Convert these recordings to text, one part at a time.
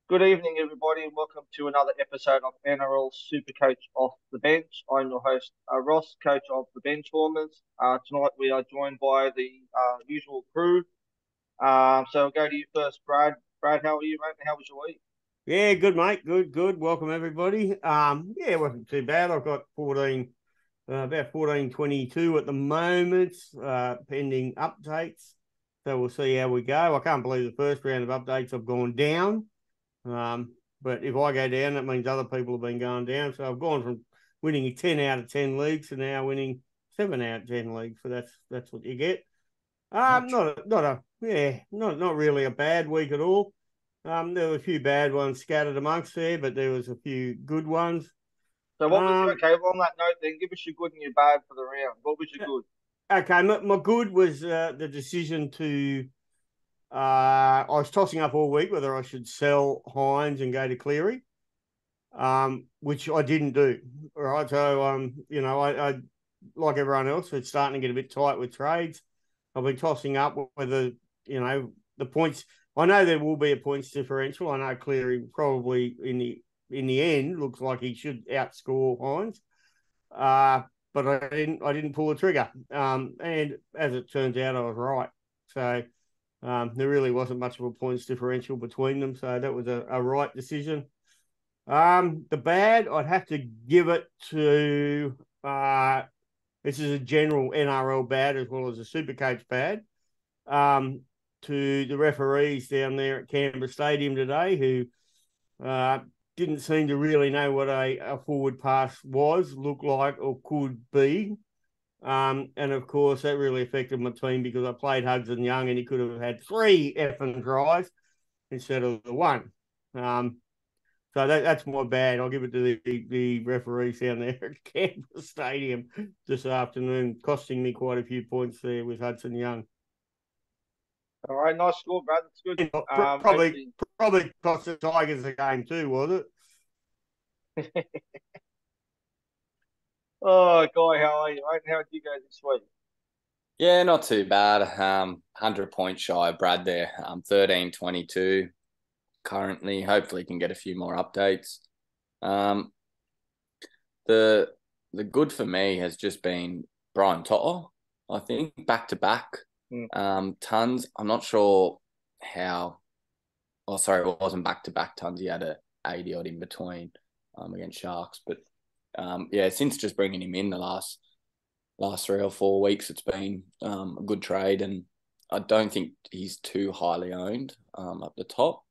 Good evening, everybody, and welcome to another episode of NRL Supercoach Off the Bench. I'm your host, Ross, coach of the Benchwarmers. Tonight we are joined by the usual crew. So I'll go to you first, Brad. Brad, how are you, mate? How was your week? Yeah, good, mate. Good. Welcome, everybody. Yeah, it wasn't too bad. I've got about 14.22 at the moment, pending updates. So we'll see how we go. I can't believe the first round of updates I've gone down. But if I go down, that means other people have been going down. So I've gone from winning 10 out of 10 leagues to now winning 7 out of 10 leagues. So that's what you get. Not really a bad week at all. There were a few bad ones scattered amongst there, but there was a few good ones. So what was your, Um, okay, well, on that note, then give us your good and your bad for the round. What was your good? okay, my good was the decision to. I was tossing up all week whether I should sell Hines and go to Cleary, which I didn't do. All right, so I like everyone else, it's starting to get a bit tight with trades. I've been tossing up whether the points. I know there will be a points differential. I know Cleary probably in the end looks like he should outscore Hines, but I didn't pull the trigger. And as it turns out, I was right. So there really wasn't much of a points differential between them. So that was a right decision. The bad, I'd have to give it to. This is a general NRL bad as well as a Supercoach bad. Um, to the referees down there at Canberra Stadium today, who didn't seem to really know what a forward pass was, looked like, or could be. And of course, that really affected my team because I played Hudson Young and he could have had 3 effing tries instead of the one. So that's my bad. I'll give it to the referees down there at Canberra Stadium this afternoon, costing me quite a few points there with Hudson Young. All right, nice score, Brad. That's good. Probably Hopefully. probably cost the Tigers the game too, was Oh, Guy, how are you, mate? How did you go this week? Yeah, not too bad. 100 points shy of Brad there. 13.22 currently. Hopefully can get a few more updates. Um, the the good for me has just been Brian To'o, I think, back to back. Hmm. Tons. I'm not sure how. Oh, sorry, it wasn't back to back tons. He had a 80 odd in between against Sharks. But yeah, since just bringing him in the last 3 or 4 weeks, it's been a good trade, and I don't think he's too highly owned up the top.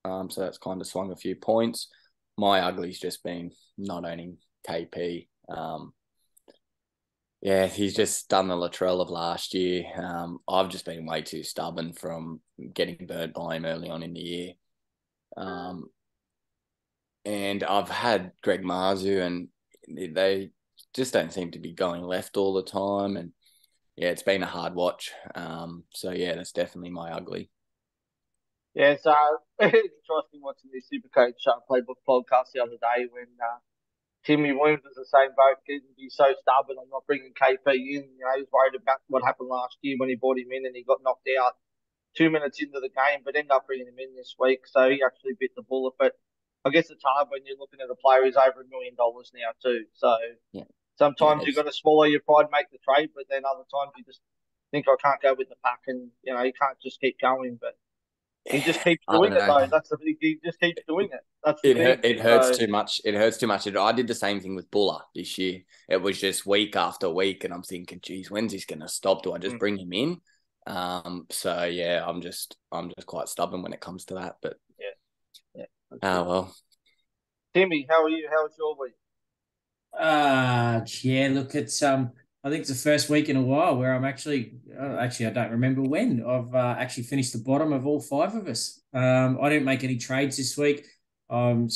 So that's kind of swung a few points. My ugly's just been not owning KP. Yeah, he's just done the Latrell of last year. I've just been way too stubborn from getting burnt by him early on in the year. And I've had Greg Marzu, and they just don't seem to be going left all the time. And yeah, it's been a hard watch. So yeah, that's definitely my ugly. Yeah, so it's interesting watching this Supercoach Playbook podcast the other day when Timmy Williams was the same boat. He's so stubborn. I'm not bringing KP in. You know, he's worried about what happened last year when he brought him in and he got knocked out 2 minutes into the game, but ended up bringing him in this week. So he actually bit the bullet. But I guess it's hard when you're looking at a player who's over $1 million now too. So Yeah, yeah, sometimes you've got to swallow your pride, make the trade, but then other times you just think I can't go with the pack, and you can't just keep going. But he just keeps I doing don't it know. though. That's the thing. He just keeps doing it. That's the thing. It hurts So too much. It hurts too much. I did the same thing with Buller this year. It was just week after week, and I'm thinking, geez, when's this going to stop? Do I just bring him in? So yeah, I'm just quite stubborn when it comes to that. But yeah. oh well. Timmy, how are you? How was your week? Yeah, look, it's I think it's the first week in a while where I'm actually I don't remember when I've actually finished the bottom of all 5 of us. I didn't make any trades this week. I'm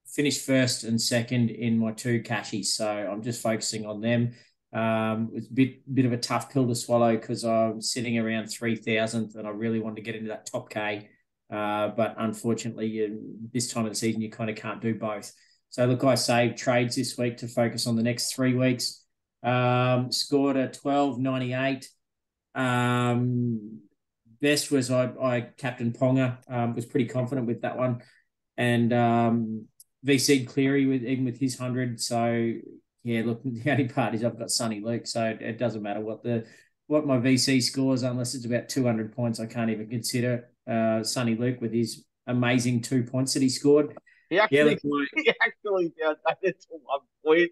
finished first and second in my 2 cashies, so I'm just focusing on them. It's a bit of a tough pill to swallow because I'm sitting around 3,000th and I really want to get into that top K. But unfortunately, this time of the season, you kind of can't do both. So look, I saved trades this week to focus on the next 3 weeks. Scored a 12.98. best was I captain Ponga, was pretty confident with that one. And VC'd Cleary even with his 100. So, yeah, look, the only part is I've got Sonny Luke, so it doesn't matter what my VC scores, unless it's about 200 points. I can't even consider Sonny Luke with his amazing 2 points that he scored. He actually down to 1 point.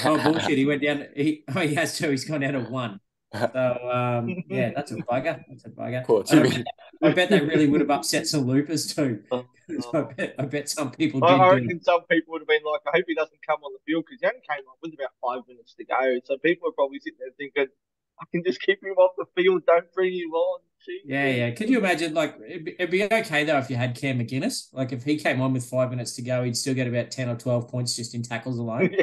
Oh, bullshit. He went down. He has to. He's gone down to 1. So, yeah, that's a bugger. That's a bugger. Poor Timmy. I bet that really would have upset some loopers too. I bet some people did. I reckon some people would have been like, I hope he doesn't come on the field, because he only came on with about 5 minutes to go. So people are probably sitting there thinking, I can just keep him off the field. Don't bring him on. Jeez. Yeah. Could you imagine, like, it'd be okay, though, if you had Cam McGuinness. Like, if he came on with 5 minutes to go, he'd still get about 10 or 12 points just in tackles alone.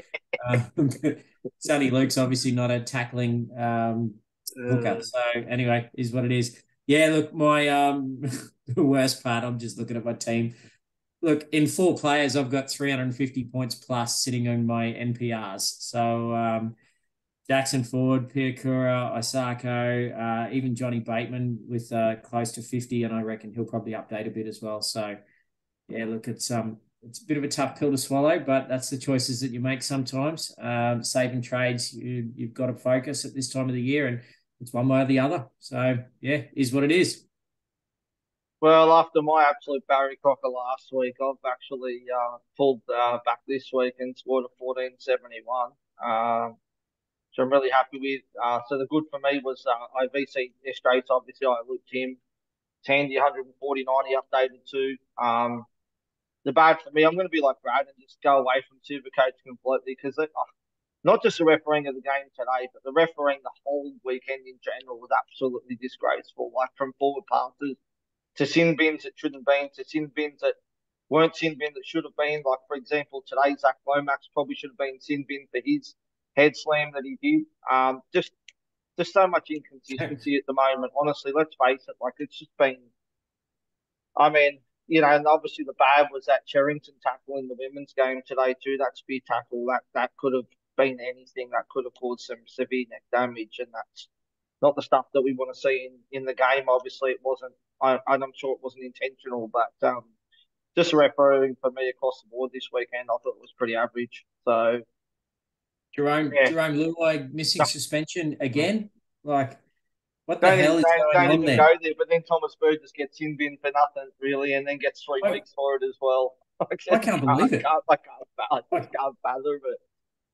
Sonny Luke's obviously not a tackling hooker. So, anyway, is what it is. Yeah, look, my the worst part, I'm just looking at my team. Look, in 4 players, I've got 350 points plus sitting on my NPRs. So, Jackson Ford, Piakura, Isako, even Johnny Bateman with close to 50, and I reckon he'll probably update a bit as well. So, yeah, look, it's a bit of a tough pill to swallow, but that's the choices that you make sometimes. Saving trades, you've got to focus at this time of the year, and it's one way or the other. So, yeah, is what it is. Well, after my absolute Barry Crocker last week, I've actually pulled back this week and scored a 1471. So I'm really happy with. So the good for me was I VC Straits. Obviously, I looked him. Tandy 149, he updated too. The bad for me, I'm going to be like Brad and just go away from Supercoach completely, because not just the refereeing of the game today, but the refereeing the whole weekend in general was absolutely disgraceful. Like, from forward passes to sin bins that shouldn't have been, to sin bins that weren't sin bins that should have been. Like, for example, today, Zach Lomax probably should have been sin bin for his head slam that he did. Just so much inconsistency at the moment. Honestly, let's face it, like, it's just been, I mean, and obviously the bad was that Cherrington tackle in the women's game today too. That spear tackle, that could have been anything. That could have caused some severe neck damage, and that's not the stuff that we want to see in the game. Obviously, it wasn't. I'm sure it wasn't intentional, but just refereeing for me across the board this weekend, I thought it was pretty average. So, Jerome Luai missing suspension again. Like, what the hell is going on there? Go there, but then Thomas Burgess gets in bin for nothing really, and then gets 3 weeks for it as well. I can't believe it. I just can't fathom it.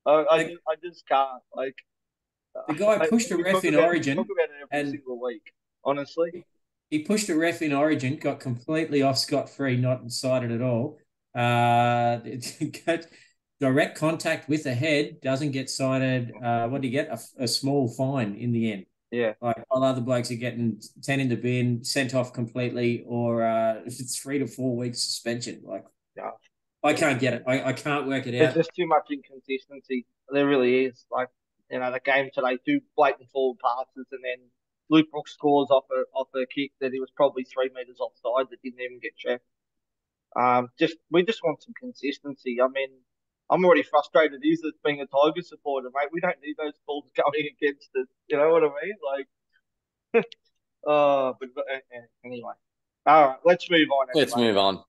I just can't. Like, the guy pushed a ref in Origin. Talk about it every single week, honestly. He pushed a ref in Origin, got completely off scot-free, not cited at all. Direct contact with the head, doesn't get cited. What do you get? A small fine in the end. Yeah. Like, all other blokes are getting 10 in the bin, sent off completely, or 3 to 4 weeks suspension. Like, yeah. I can't get it. I can't work it out. There's just too much inconsistency. There really is. Like, the game today, 2 blatant forward passes, and then Luke Brooks scores off a kick that he was probably 3 meters offside that didn't even get checked. We just want some consistency. I mean, I'm already frustrated as being a Tiger supporter, mate. We don't need those balls going against us. You know what I mean? Like, but anyway. All right, let's move on. Let's move on.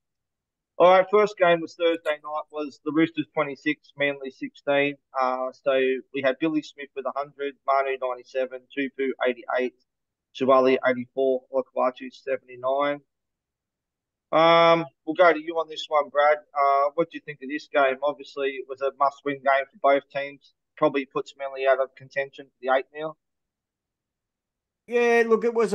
All right, first game was Thursday night. Was the Roosters 26, Manly 16. So we had Billy Smith with 100, Manu 97, Tupu 88, Suwali 84, Okawachu 79. We'll go to you on this one, Brad. What do you think of this game? Obviously, it was a must-win game for both teams. Probably puts Manly out of contention for the 8 now. Yeah, look, it was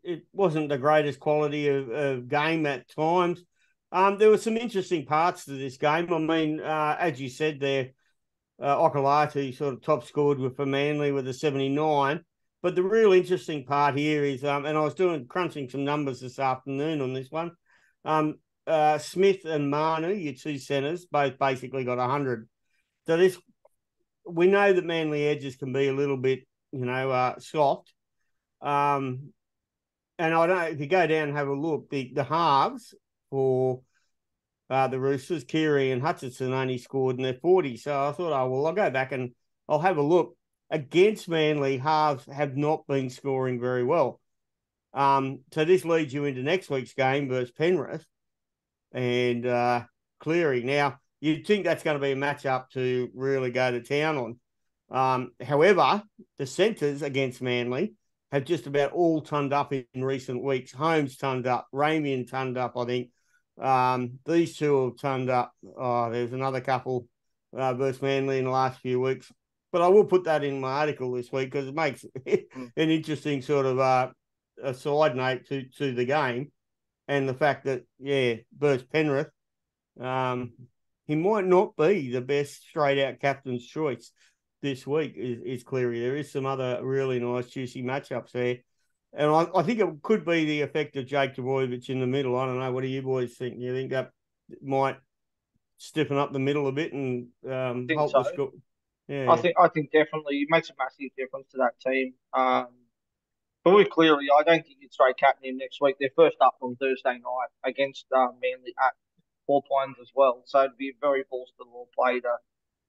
it wasn't the greatest quality of game at times. There were some interesting parts to this game. I mean, as you said there, Okolatu sort of top scored for Manly with a 79. But the real interesting part here is, and I was crunching some numbers this afternoon on this one. Smith and Manu, your 2 centres, both basically got 100. So we know that Manly edges can be a little bit, soft. And I don't know, if you go down and have a look, the halves for the Roosters, Keary and Hutchinson only scored in their 40. So I thought, I'll go back and I'll have a look. Against Manly, halves have not been scoring very well. So this leads you into next week's game versus Penrith and Cleary. Now, you'd think that's going to be a matchup to really go to town on. However, the centres against Manly have just about all turned up in recent weeks. Holmes turned up, Ramian turned up, I think. These two have turned up. There's another couple versus Manly in the last few weeks. But I will put that in my article this week because it makes an interesting sort of a side note to the game and the fact that, versus Penrith, he might not be the best straight-out captain's choice this week is Cleary. There is some other really nice, juicy matchups there. And I think it could be the effect of Jake Trbojevic in the middle. I don't know. What do you boys think? Do you think that might stiffen up the middle a bit and help the score? Yeah. I think definitely it makes a massive difference to that team. But with Cleary, I don't think you'd straight captain him next week. They're first up on Thursday night against Manly at Four Pines as well. So it'd be a very versatile play to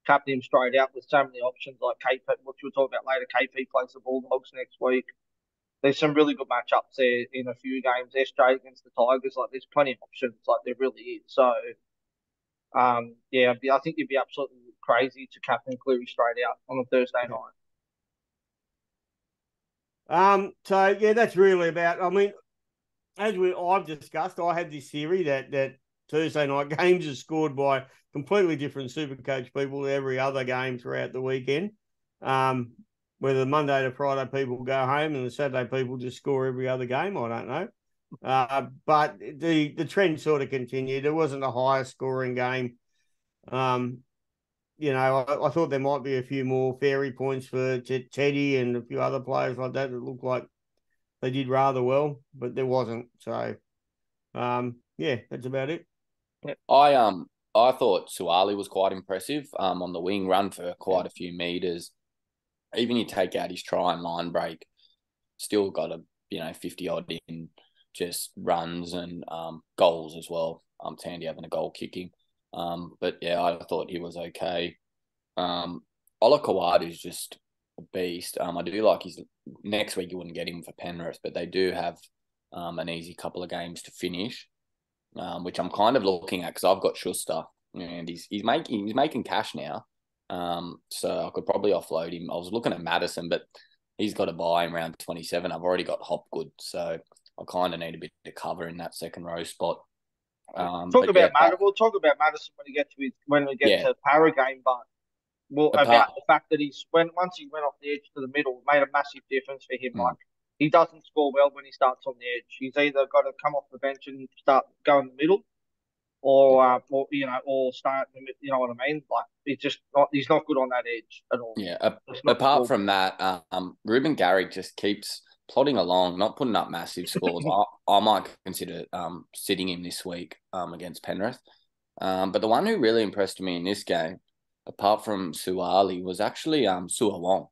captain him straight out with so many options like KP, which we'll talk about later. KP plays the Bulldogs next week. There's some really good matchups there in a few games. SJ against the Tigers, like there's plenty of options, like there really is. So, I think you'd be absolutely crazy to captain Cleary straight out on a Thursday night. That's really about. I mean, I've discussed, I had this theory that Thursday night games are scored by completely different Supercoach people to every other game throughout the weekend. Whether the Monday to Friday people go home and the Saturday people just score every other game, I don't know. But the trend sort of continued. It wasn't a higher scoring game. I thought there might be a few more fairy points for Teddy and a few other players like that looked like they did rather well, but there wasn't. So, that's about it. I thought Suwali was quite impressive on the wing, run for quite a few meters. Even you take out his try and line break, still got a 50-odd in just runs and goals as well. It's handy having a goal kicking. But yeah, I thought he was okay. Ola Kawada is just a beast. I do like his next week. You wouldn't get him for Penrith, but they do have an easy couple of games to finish, which I'm kind of looking at because I've got Schuster and he's making cash now. So I could probably offload him. I was looking at Madison, but he's got to buy in round 27. I've already got Hopgood, so I kind of need a bit of cover in that second row spot. We'll talk about Madison when we get to Para game, but about the fact that once he went off the edge to the middle, it made a massive difference for him. Like he doesn't score well when he starts on the edge. He's either got to come off the bench and start going the middle, or start. You know what I mean? Like he's not good on that edge at all. Yeah. Apart from that, Ruben Garrick just keeps plodding along, not putting up massive scores. I might consider sitting him this week against Penrith. But the one who really impressed me in this game, apart from Suwali, was actually Sua Wong.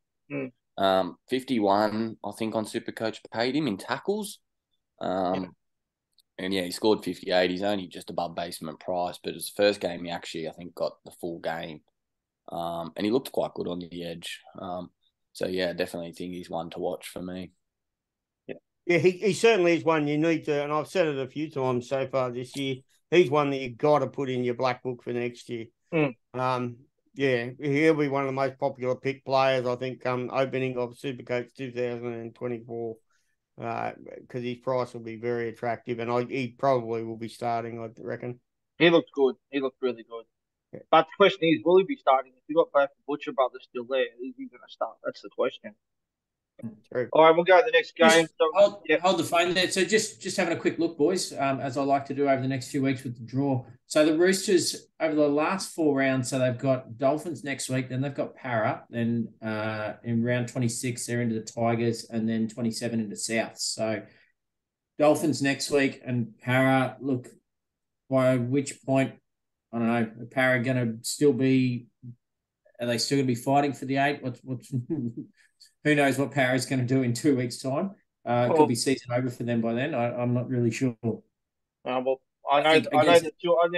51, I think, on Supercoach paid him in tackles. And he scored 58. He's only just above basement price, but it's the first game he actually, I think, got the full game. And he looked quite good on the edge. Definitely think he's one to watch for me. Yeah, he certainly is one you need to, and I've said it a few times so far this year, he's one that you've got to put in your black book for next year. He'll be one of the most popular pick players, I think, opening of Supercoach 2024. Because his price will be very attractive, and he probably will be starting, I reckon. He looks good. He looked really good. Yeah. But the question is, will he be starting? If you've got both the Butcher brothers still there, is he going to start? That's the question. True. All right, we'll go to the next game. Hold the phone there. So just having a quick look, boys, as I like to do over the next few weeks with the draw. So the Roosters, over the last 4 rounds, so they've got Dolphins next week, then they've got Para, then in round 26, they're into the Tigers, and then 27 into South. So Dolphins next week and Para, look, by which point, I don't know, are Para going to still be, are they still going to be fighting for the 8? What's who knows what Para's going to do in 2 weeks' time? It could be season over for them by then. I'm not really sure. I know two of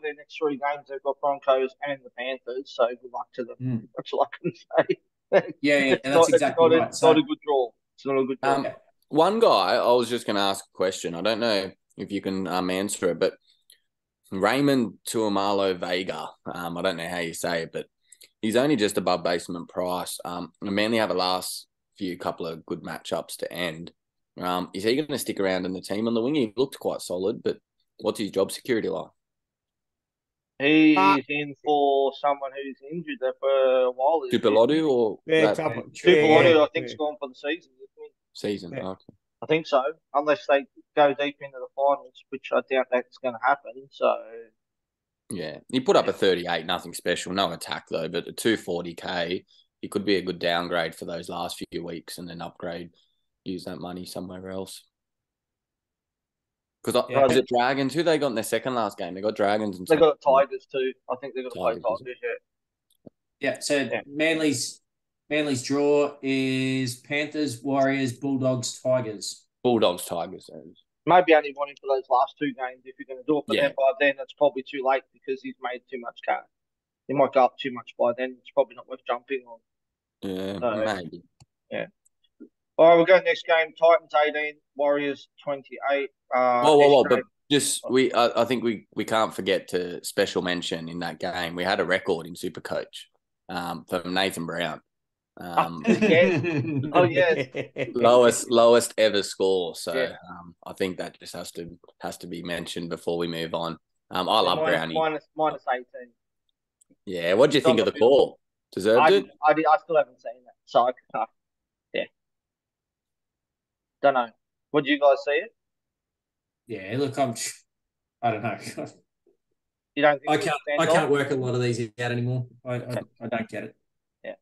their next 3 games. They've got Broncos and the Panthers. So good luck to them. That's all I can say. That's exactly right. It's not a good draw. It's not a good draw. One guy, I was just going to ask a question. I don't know if you can answer it, but Raymond Tuamalo Vega, I don't know how you say it, but he's only just above basement price. Manly have a last couple of good matchups to end. Is he going to stick around in the team on the wing? He looked quite solid, but what's his job security like? He is in for someone who's injured there for a while. Tupelodu or Yeah, Tupelodu, I think, is gone for the season, isn't he? Season, Yeah. okay. I think so, unless they go deep into the finals, which I doubt that's going to happen. So, yeah, he put up a 38, nothing special, no attack though, but a 240K, he could be a good downgrade for those last few weeks and then upgrade, use that money somewhere else. Because was it Dragons? Who they got in their second last game? They got Dragons and they got Tigers too. I think they got to play Tigers, Tigers. Yeah. So Manly's draw is Panthers, Warriors, Bulldogs, Tigers. Bulldogs, Tigers. Maybe only one for those last two games if you're going to do it. But then by then it's probably too late because he's made too much cash. He might go up too much by then. It's probably not worth jumping on. Yeah, maybe. Yeah. All right, we'll go next game. Titans 18, Warriors 28. Whoa. But just I think we can't forget to special mention in that game. We had a record in Supercoach from Nathan Brown. Yes. lowest ever score. So I think that just has to be mentioned before we move on. I love Brownie. Minus 18. Yeah, what do you think of the call? Deserved it? I still haven't seen it. So yeah. Don't know. What do you guys see it? Yeah, look, I don't know. You don't think I can't work a lot of these out anymore. I don't get it. Yeah.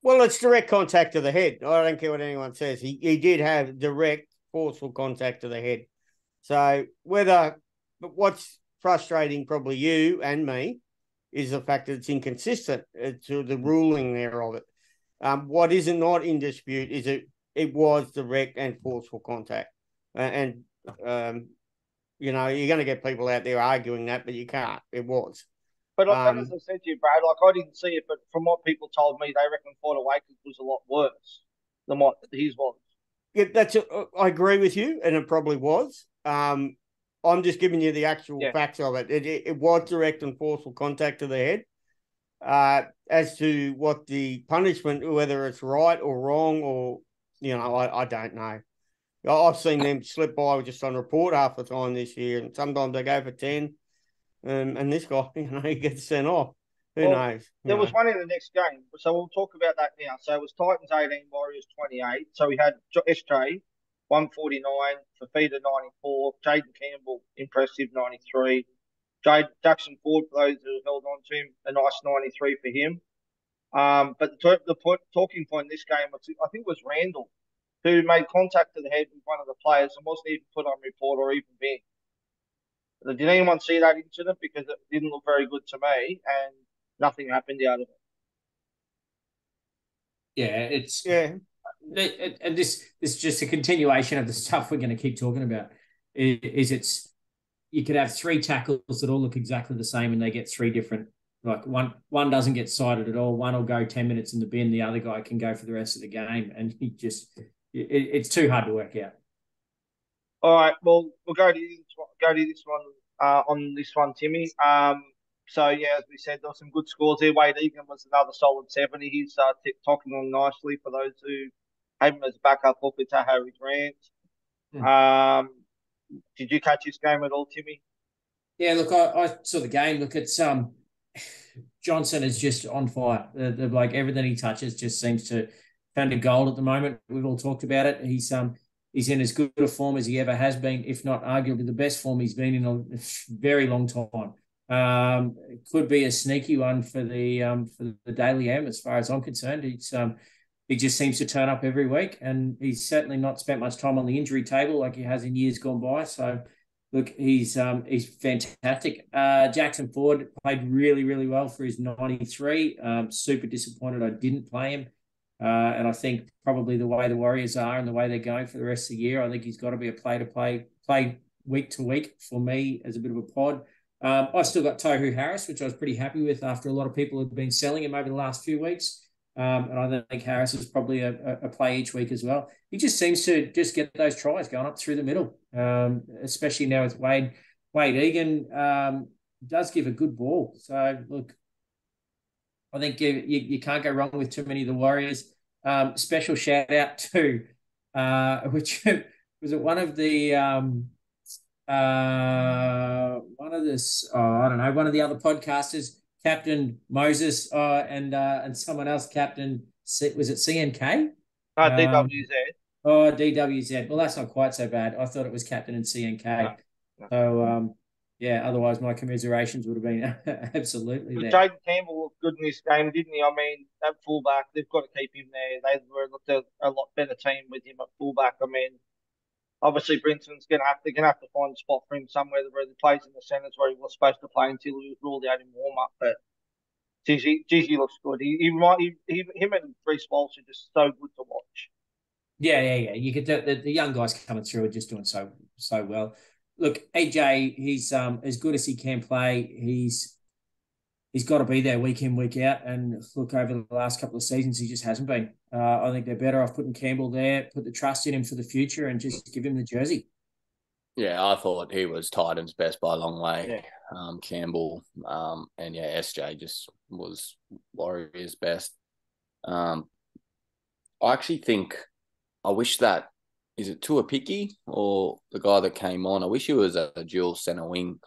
Well, it's direct contact to the head. I don't care what anyone says. He did have direct, forceful contact to the head. So what's frustrating probably you and me is the fact that it's inconsistent to the ruling there of it. What is not in dispute is it was direct and forceful contact. And you're going to get people out there arguing that, but you can't. It was. But as I said to you, Brad, I didn't see it, but from what people told me, they reckon Florida Wakers was a lot worse than what his was. Yeah, I agree with you, and it probably was. I'm just giving you the actual facts of it. It was direct and forceful contact to the head. As to what the punishment, whether it's right or wrong, or I don't know. I've seen them slip by just on report half the time this year, and sometimes they go for 10. And this guy, he gets sent off. Who knows? There was one in the next game, so we'll talk about that now. So it was Titans 18, Warriors 28. So we had SJ 149, Fafita 94, Jaden Campbell impressive 93, Jackson Ford for those who held on to him a nice 93 for him. But the talking point in this game, I think, was Randall, who made contact to the head with one of the players and wasn't even put on report or even banned. Did anyone see that incident? Because it didn't look very good to me, and nothing happened out of it. Yeah, and this is just a continuation of the stuff we're going to keep talking about. You could have three tackles that all look exactly the same, and they get three different. Like one doesn't get cited at all. One will go 10 minutes in the bin. The other guy can go for the rest of the game, and it's too hard to work out. All right, well, we'll go to this one on this one, Timmy. So, yeah, as we said, there were some good scores there. Wade Egan was another solid 70. He's talking on nicely for those who have him as backup hooker to Harry Grant. Did you catch this game at all, Timmy? Yeah, look, I saw the game. Look, it's Johnson is just on fire. Like everything he touches just seems to turn to gold at the moment. We've all talked about it. He's in as good a form as he ever has been, if not arguably the best form he's been in a very long time. It could be a sneaky one for the Daily M as far as I'm concerned. He just seems to turn up every week, and he's certainly not spent much time on the injury table like he has in years gone by. So, look, he's fantastic. Jackson Ford played really, really well for his 93. Super disappointed I didn't play him. And I think probably the way the Warriors are and the way they're going for the rest of the year, I think he's got to be a play week to week for me as a bit of a pod. I've still got Tohu Harris, which I was pretty happy with after a lot of people had been selling him over the last few weeks. And I think Harris is probably a play each week as well. He just seems to just get those tries going up through the middle, especially now with Wade. Wade Egan does give a good ball. So, look, I think you can't go wrong with too many of the Warriors. Special shout out to, which was it one of the one of the other podcasters, Captain Moses, and someone else, Captain, was it CNK? DWZ. Oh, DWZ. Well, that's not quite so bad. I thought it was Captain and CNK. No. So, yeah, otherwise my commiserations would have been absolutely there. Jaden Campbell looked good in this game, didn't he? I mean, at fullback, they've got to keep him there. They were looked a lot better team with him at fullback. I mean, obviously Brinton's gonna have to find a spot for him somewhere where he plays in the centres where he was supposed to play until he was ruled out in warm up. But Gigi looks good. Him and Reece Walsh are just so good to watch. Yeah. You could the young guys coming through are just doing so well. Look, AJ, he's as good as he can play. He's got to be there week in, week out. And look, over the last couple of seasons, he just hasn't been. I think they're better off putting Campbell there, put the trust in him for the future, and just give him the jersey. Yeah, I thought he was Titans' best by a long way. Yeah. Campbell, and yeah, SJ just was Warriors' best. I actually think I wish that is it Tuapiki or the guy that came on? I wish he was a dual centre wing,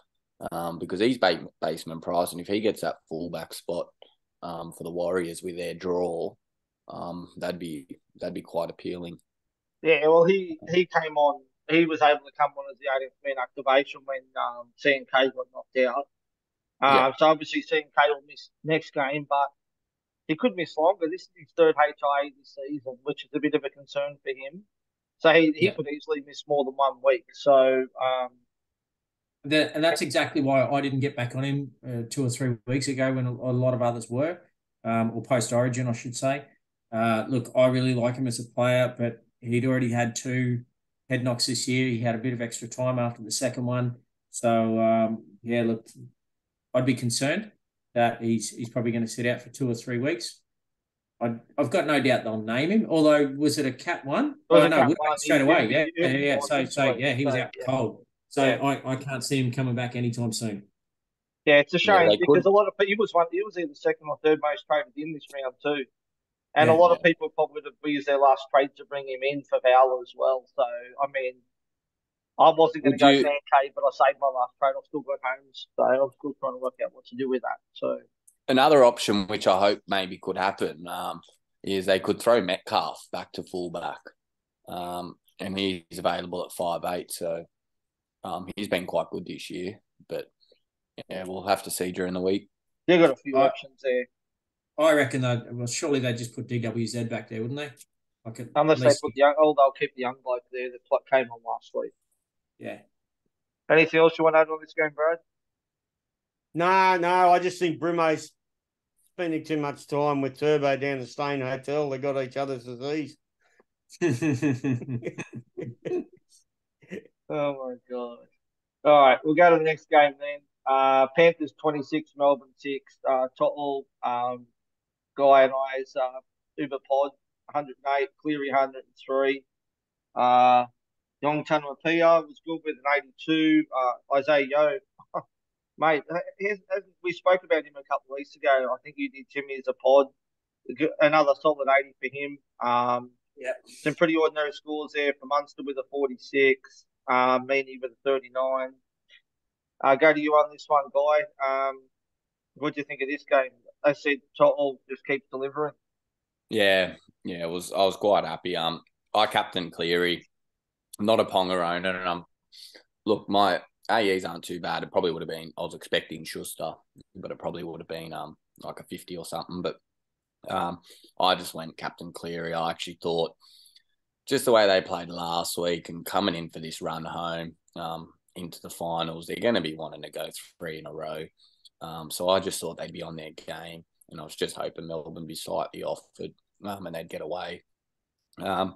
because he's baseman price, and if he gets that fullback spot for the Warriors with their draw, that'd be quite appealing. Yeah, well, he came on. He was able to come on as the 18th man activation when CNK got knocked out. So obviously CNK will miss next game, but he could miss longer. This is his third HIA this season, which is a bit of a concern for him. So he could easily miss more than 1 week. So and that's exactly why I didn't get back on him 2 or 3 weeks ago when a lot of others were, or post Origin, I should say. Look, I really like him as a player, but he'd already had 2 head knocks this year. He had a bit of extra time after the second one. So, look, I'd be concerned that he's probably going to sit out for 2 or 3 weeks. I've got no doubt they'll name him. Although, was it a Cat 1? Oh, no, straight away. Yeah. So he was out cold. So I can't see him coming back anytime soon. Yeah, it's a shame because a lot of people, he was either second or third most traded in this round too. And a lot of people probably would have used their last trade to bring him in for Fowler as well. So, I mean, I wasn't going to go CNK, but I saved my last trade. I've still got Holmes. So I'm still trying to work out what to do with that. So another option, which I hope maybe could happen, is they could throw Metcalf back to fullback. And he's available at 5'8". So he's been quite good this year. But, yeah, we'll have to see during the week. They've got a few options there. I reckon surely they'd just put DWZ back there, wouldn't they? Unless they put they'll keep the young bloke there that came on last week. Yeah. Anything else you want to add on this game, Brad? No, I just think Brimo's spending too much time with Turbo down the Stain Hotel. They got each other's disease. Oh, my God. All right, we'll go to the next game then. Panthers 26, Melbourne 6. Total, Guy and I's Uber Pod 108, Cleary 103. Young Tanwapia was good with an 82. Isaiah Yo, mate, we spoke about him a couple of weeks ago. I think you did, Timmy, as a pod. Another solid 80 for him. Some pretty ordinary scores there for Munster with a 46, Meany with a 39. Go to you on this one, Guy. What do you think of this game? They said Total just keeps delivering. Yeah, I was quite happy. I captained Cleary, not a Ponga owner, and look, my AEs aren't too bad. It probably would have been. I was expecting Schuster, but it probably would have been like a 50 or something. But I just went Captain Cleary. I actually thought just the way they played last week and coming in for this run home into the finals, they're going to be wanting to go 3 in a row. So I just thought they'd be on their game, and I was just hoping Melbourne would be slightly offered and they'd get away. I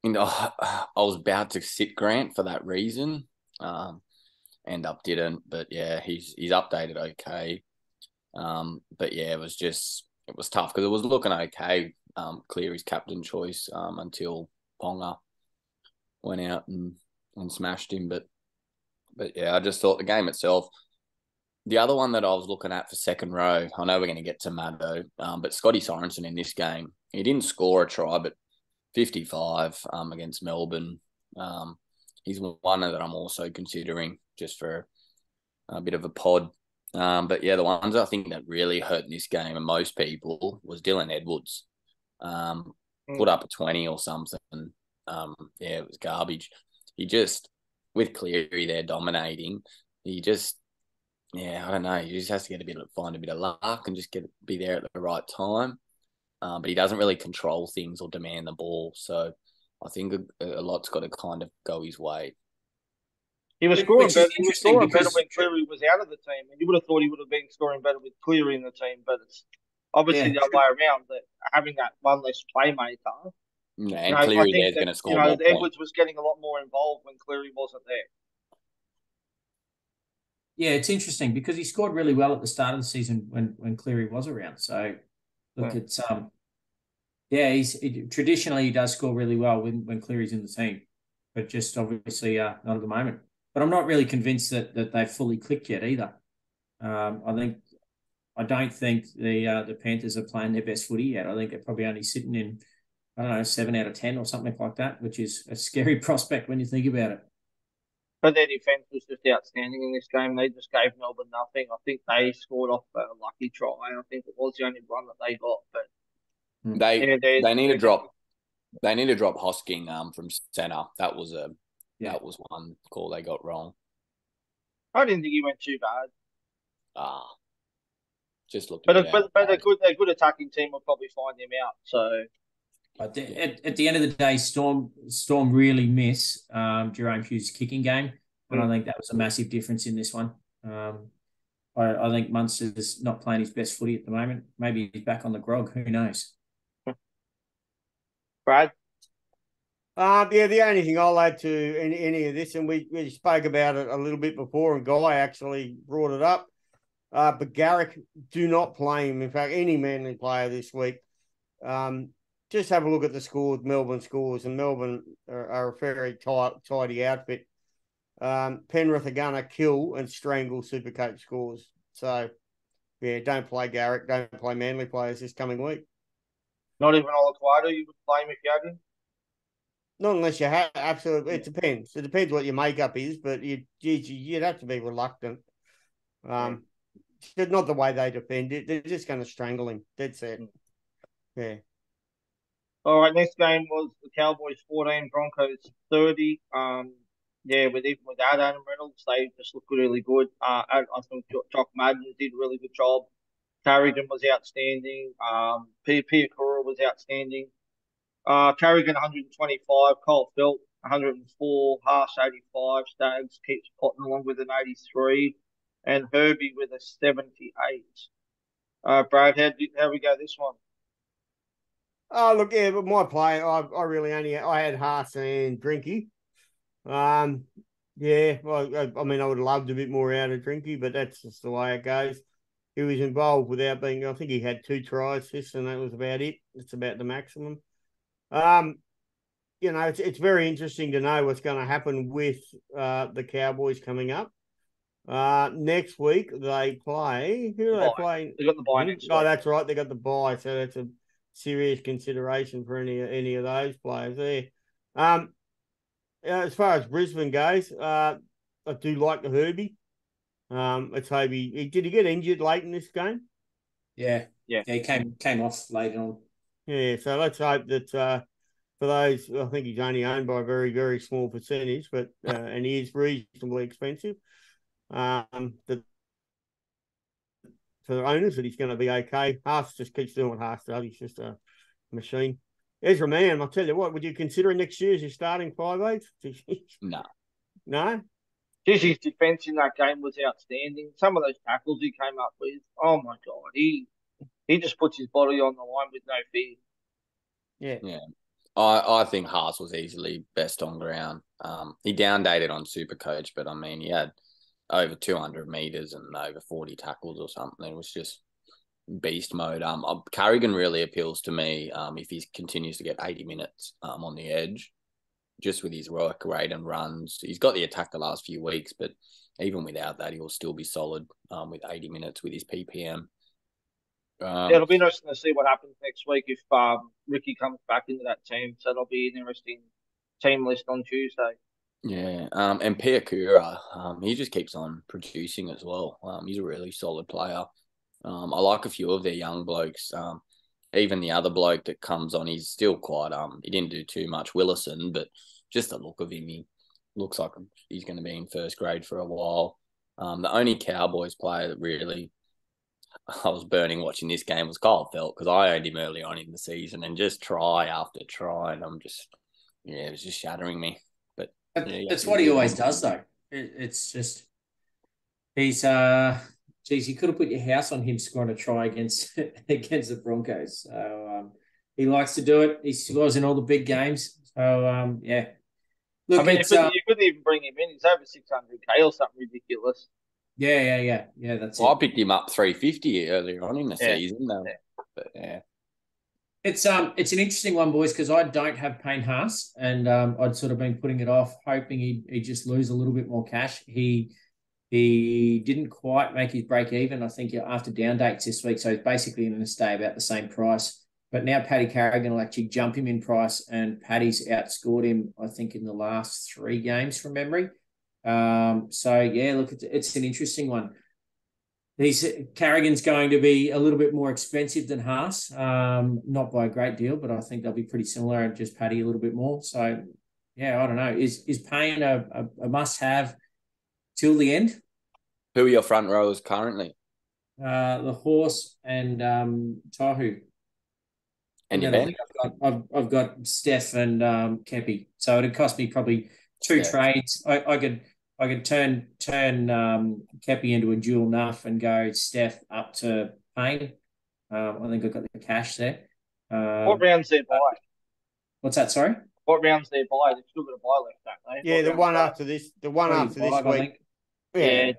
was about to sit Grant for that reason. End up didn't, but yeah, he's updated okay. But yeah, it it was tough because it was looking okay. Cleary's captain choice until Ponga went out and smashed him. But yeah, I just thought the game itself. The other one that I was looking at for second row, I know we're going to get to Maddo, but Scotty Sorensen in this game, he didn't score a try, but 55 against Melbourne. He's one that I'm also considering just for a bit of a pod. But yeah, the ones I think that really hurt in this game, and most people, was Dylan Edwards. Put up a 20 or something. Yeah, it was garbage. He just, with Cleary there dominating, he just, yeah, I don't know. He just has to find a bit of luck and just be there at the right time. But he doesn't really control things or demand the ball. So I think a lot's got to kind of go his way. He was scoring better. He was scoring better when Cleary was out of the team, and you would have thought he would have been scoring better with Cleary in the team. But it's obviously the other way around. That having that one less playmaker. Yeah, and Cleary there's going to score more points. Edwards was getting a lot more involved when Cleary wasn't there. Yeah, it's interesting because he scored really well at the start of the season when Cleary was around. So look, it's traditionally he does score really well when Cleary's in the team, but just obviously not at the moment. But I'm not really convinced that they've fully clicked yet either. I don't think the Panthers are playing their best footy yet. I think they're probably only sitting in, I don't know, 7 out of 10 or something like that, which is a scary prospect when you think about it. But their defence was just outstanding in this game. They just gave Melbourne nothing. I think they scored off a lucky try. I think it was the only run that they got. But they need to drop. They need to drop Hosking from centre. That was one call they got wrong. I didn't think he went too bad. Just looked. But a good attacking team will probably find him out. So. At the end of the day, Storm really miss Jerome Hughes' kicking game, and I think that was a massive difference in this one. I think Munster's not playing his best footy at the moment. Maybe he's back on the grog. Who knows? Brad? The only thing I'll add to any of this, and we spoke about it a little bit before, and Guy actually brought it up, but Garrick, do not play him. In fact, any Manly player this week. Just have a look at the scores, Melbourne scores, and Melbourne are a very tidy outfit. Penrith are going to kill and strangle Supercoach scores. So, yeah, don't play Garrick, don't play Manly players this coming week. Not even Olaquado, you would play him if you had him? Not unless you have, absolutely. It depends. It depends what your makeup is, but you'd have to be reluctant. Not the way they defend it. They're just going to strangle him. That's it. Yeah. All right, next game was the Cowboys 14, Broncos 30. Even without Adam Reynolds, they just looked really good. I think Jock Madden did a really good job. Carrigan was outstanding. Piakura was outstanding. Carrigan 125, Cole Felt 104, Haas 85, Staggs keeps potting along with an 83, and Herbie with a 78. Brad, how we go this one? Oh, look, yeah, but my play, I really I had Haas and Drinky. Well, I mean, I would have loved a bit more out of Drinky, but that's just the way it goes. He was involved without being, I think he had 2 tries this, and that was about it. It's about the maximum. It's very interesting to know what's going to happen with the Cowboys coming up. Next week, they play, who do they play? They got the bye next week. Oh, that's right, they got the bye, so that's a serious consideration for any of those players there. As far as Brisbane goes, I do like the Herbie. Let's hope did he get injured late in this game? Yeah. He came off late on. Yeah, so let's hope that for those, I think he's only owned by a very, very small percentage, but and he is reasonably expensive. That for the owners, that he's going to be okay. Haas just keeps doing what Haas does. He's just a machine. Ezra Mann, I'll tell you what, would you consider next year as your starting 5'8"? No. No? His defence in that game was outstanding. Some of those tackles he came up with, oh my God, he just puts his body on the line with no fear. Yeah. I think Haas was easily best on ground. He downdated on Supercoach, but I mean, he had over 200 metres and over 40 tackles or something. It was just, beast mode. Carrigan really appeals to me if he continues to get 80 minutes on the edge, just with his work rate and runs. He's got the attack the last few weeks, but even without that, he'll still be solid with 80 minutes with his PPM. Yeah, it'll be interesting to see what happens next week if Ricky comes back into that team. So it'll be an interesting team list on Tuesday. Yeah, and Piakura, he just keeps on producing as well. He's a really solid player. I like a few of their young blokes. Even the other bloke that comes on, he's still quite. He didn't do too much, Willison, but just the look of him, he looks like he's going to be in first grade for a while. The only Cowboys player that really I was burning watching this game was Kyle Felt, because I owned him early on in the season, and just try after try, and it was just shattering me. But that's what he always does, though. It's just he's you could have put your house on him scoring a try against the Broncos. So he likes to do it. He scores in all the big games. So yeah. Look, I mean, you couldn't even bring him in. He's over 600K or something ridiculous. Yeah. That's I it. picked him up 350 earlier on in the season, though. Yeah. But yeah. It's an interesting one, boys, because I don't have Payne Haas, and I'd sort of been putting it off, hoping he'd just lose a little bit more cash. He didn't quite make his break even, I think, after down dates this week, so he's basically going to stay about the same price. But now Paddy Carrigan will actually jump him in price, and Paddy's outscored him, I think, in the last 3 games from memory. So yeah, look, it's an interesting one. Carrigan's going to be a little bit more expensive than Haas, not by a great deal, but I think they'll be pretty similar, and just Paddy a little bit more. So yeah, I don't know. Is Payne a must-have till the end? Who are your front rowers currently? The Horse and Tahu. And your then bench? I've got Steph and Kepi. So it'd cost me probably 2 trades. I could turn Kepi into a dual nuff and go Steph up to Payne. I think I've got the cash there. What round's their buy? What's that? Sorry. What round's their buy? They've still got a buy left, don't they? Yeah, the one after this. The one after this week. Yeah.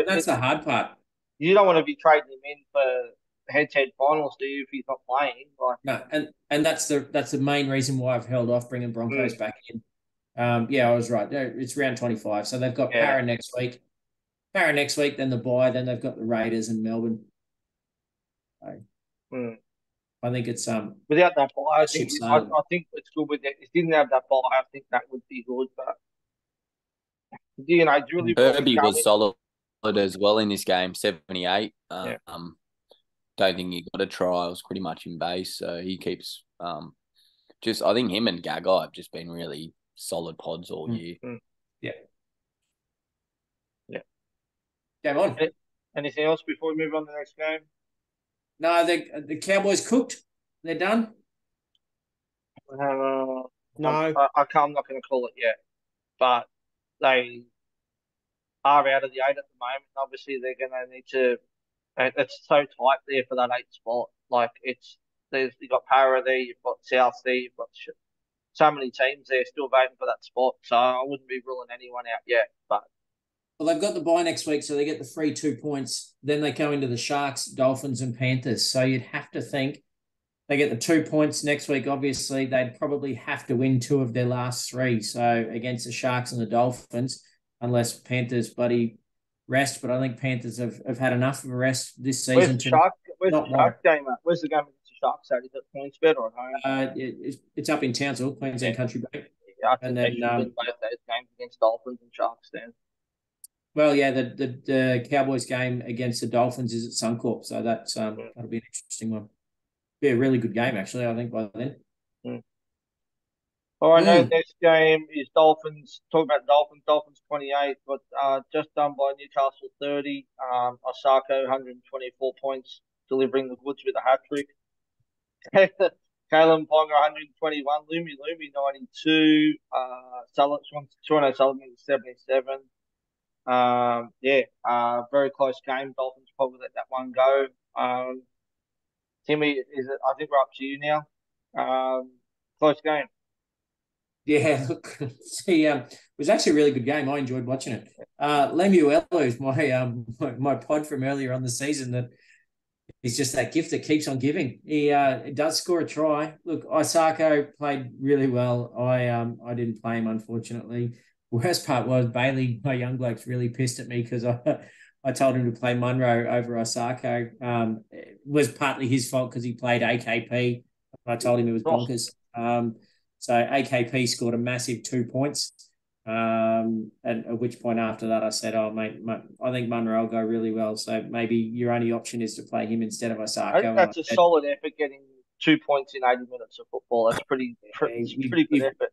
That's the hard part. You don't want to be trading him in for head-to-head finals, do you, if he's not playing? No, and that's the main reason why I've held off bringing Broncos back in. Yeah, I was right. It's round 25, so they've got Para next week. Then the bye. Then they've got the Raiders and Melbourne. So, I think it's without that bye, I think it's good with it. If it didn't have that bye, I think that would be good. But Julie Herbie was solid as well in this game, 78. Don't think he got a try. It was pretty much in base, so he keeps I think him and Gagai have just been really solid pods all year. Yeah. Game on. Anything else before we move on to the next game? No, the Cowboys cooked. They're done. No, I'm not going to call it yet, but they are out of the 8 at the moment. Obviously, they're going to need to. It's so tight there for that 8 spot. You've got Para there, you've got South there, you've got so many teams there still voting for that spot. So I wouldn't be ruling anyone out yet. But well, they've got the bye next week, so they get the free 2 points. Then they go into the Sharks, Dolphins, and Panthers. So you'd have to think they get the 2 points next week. Obviously, they'd probably have to win 2 of their last 3. So against the Sharks and the Dolphins, unless Panthers bloody rest. But I think Panthers have had enough of a rest this season. Where's the Shark game at? Where's the game against the Sharks at? Is it PointsBet or at home? It's up in Townsville, Queensland Country Bank. Yeah, I think they should win both those games against Dolphins and Sharks then. Well, yeah, the Cowboys game against the Dolphins is at Suncorp, so that's that'll be an interesting one. Be a really good game, actually, I think, by then. All right, next game is Dolphins. Talk about Dolphins. Dolphins 28, but just done by Newcastle 30. Osako 124 points, delivering the goods with a hat trick. Kalen Ponga 121. Lumi 92. Sullivan 77. Very close game. Dolphins probably let that one go. Timmy, I think we're up to you now. Close game. Yeah, look, it was actually a really good game. I enjoyed watching it. Lemuelu is my pod from earlier on the season that he's just that gift that keeps on giving. He does score a try. Look, Isako played really well. I didn't play him, unfortunately. Worst part was Bailey, my young bloke's really pissed at me because I told him to play Munro over Isako. It was partly his fault because he played AKP. I told him it was bonkers. So AKP scored a massive 2 points. And at which point after that, I said, "Oh, mate, I think Munro will go really well. So maybe your only option is to play him instead of Osako." I think that's a solid effort, getting 2 points in 80 minutes of football. That's pretty good effort.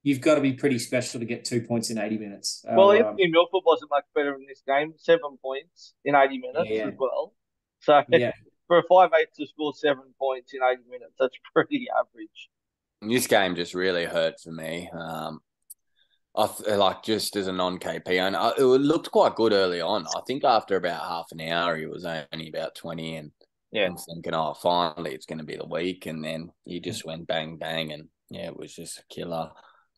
You've got to be pretty special to get 2 points in 80 minutes. Well, Anthony Milford wasn't much better in this game. 7 points in 80 minutes as well. So for a 5'8" to score 7 points in 80 minutes, that's pretty average. This game just really hurt for me. Like, just as a non-KP owner, it looked quite good early on. I think after about half an hour, he was only about 20, and I'm thinking, oh, finally it's going to be the week, and then he just went bang bang, and it was just a killer.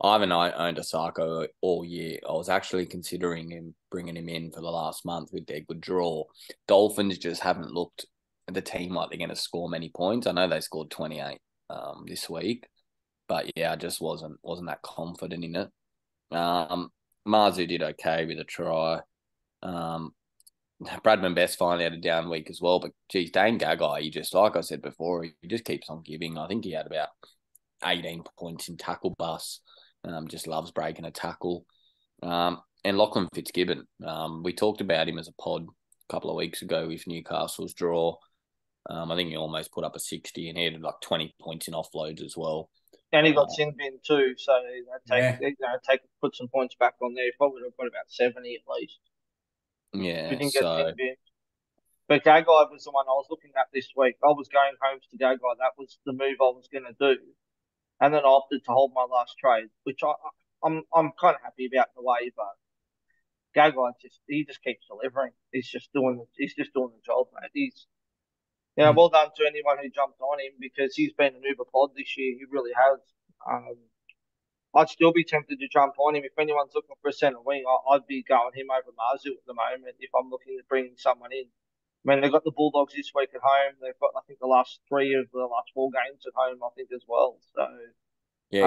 I haven't owned Osako all year. I was actually considering bringing him in for the last month with their good draw. Dolphins just haven't looked at the team like they're going to score many points. I know they scored 28 this week, but I just wasn't that confident in it. Marzu did okay with a try. Bradman Best finally had a down week as well, but geez, Dane Gagai, he just, like I said before, he just keeps on giving. I think he had about 18 points in tackle bus. Just loves breaking a tackle. And Lachlan Fitzgibbon, we talked about him as a pod a couple of weeks ago with Newcastle's draw. I think he almost put up a 60, and he had like 20 points in offloads as well. And he got sin bin too, so put some points back on there. He probably would have got about 70 at least. Yeah, we didn't get sin bin. But Gagai was the one I was looking at this week. I was going home to Gagai. That was the move I was going to do. And then I opted to hold my last trade, which I'm kind of happy about in a way. But Gagai just keeps delivering. He's just doing the job, mate. Well done to anyone who jumped on him, because he's been an uber pod this year. He really has. I'd still be tempted to jump on him if anyone's looking for a centre wing. I'd be going him over Marzu at the moment if I'm looking at bringing someone in. I mean, they've got the Bulldogs this week at home. They've got, I think, the last 3 of the last 4 games at home, I think, as well. So he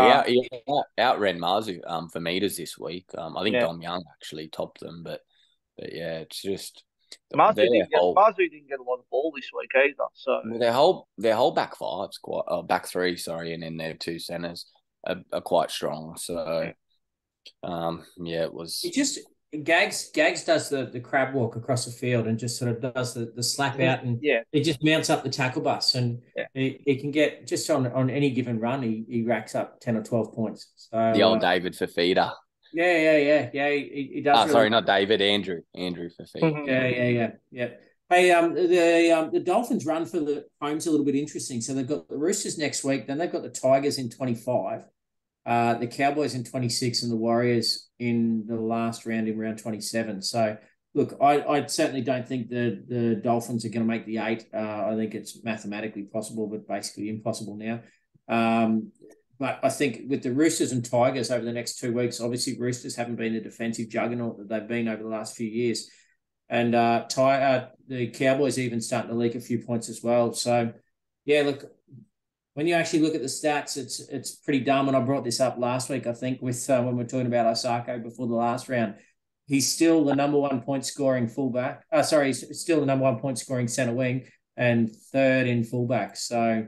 outran Marzu for meters this week. I think Dom Young actually topped them, but it's just Marzu didn't get a lot of ball this week either. So their whole back five's back three, and then their 2 centers are quite strong. So it was. It just Gags does the crab walk across the field and just sort of does the slap out, and it just mounts up the tackle bus, and he can get just on any given run he racks up 10 or 12 points. So the old David Fafita. Yeah. He does. Sorry, not David. Andrew Fafita. Yeah. Hey, the Dolphins' run for the home's a little bit interesting. So they've got the Roosters next week, then they've got the Tigers in 25. The Cowboys in 26, and the Warriors in the last round in round 27. So, look, I certainly don't think the Dolphins are going to make the 8. I think it's mathematically possible, but basically impossible now. But I think with the Roosters and Tigers over the next 2 weeks, obviously Roosters haven't been the defensive juggernaut that they've been over the last few years. And the Cowboys even starting to leak a few points as well. So, look, when you actually look at the stats, it's pretty dumb. And I brought this up last week, I think, with when we were talking about Osako before the last round. He's still the number 1 point scoring fullback. He's still the number 1 point scoring centre wing and 3rd in fullback. So,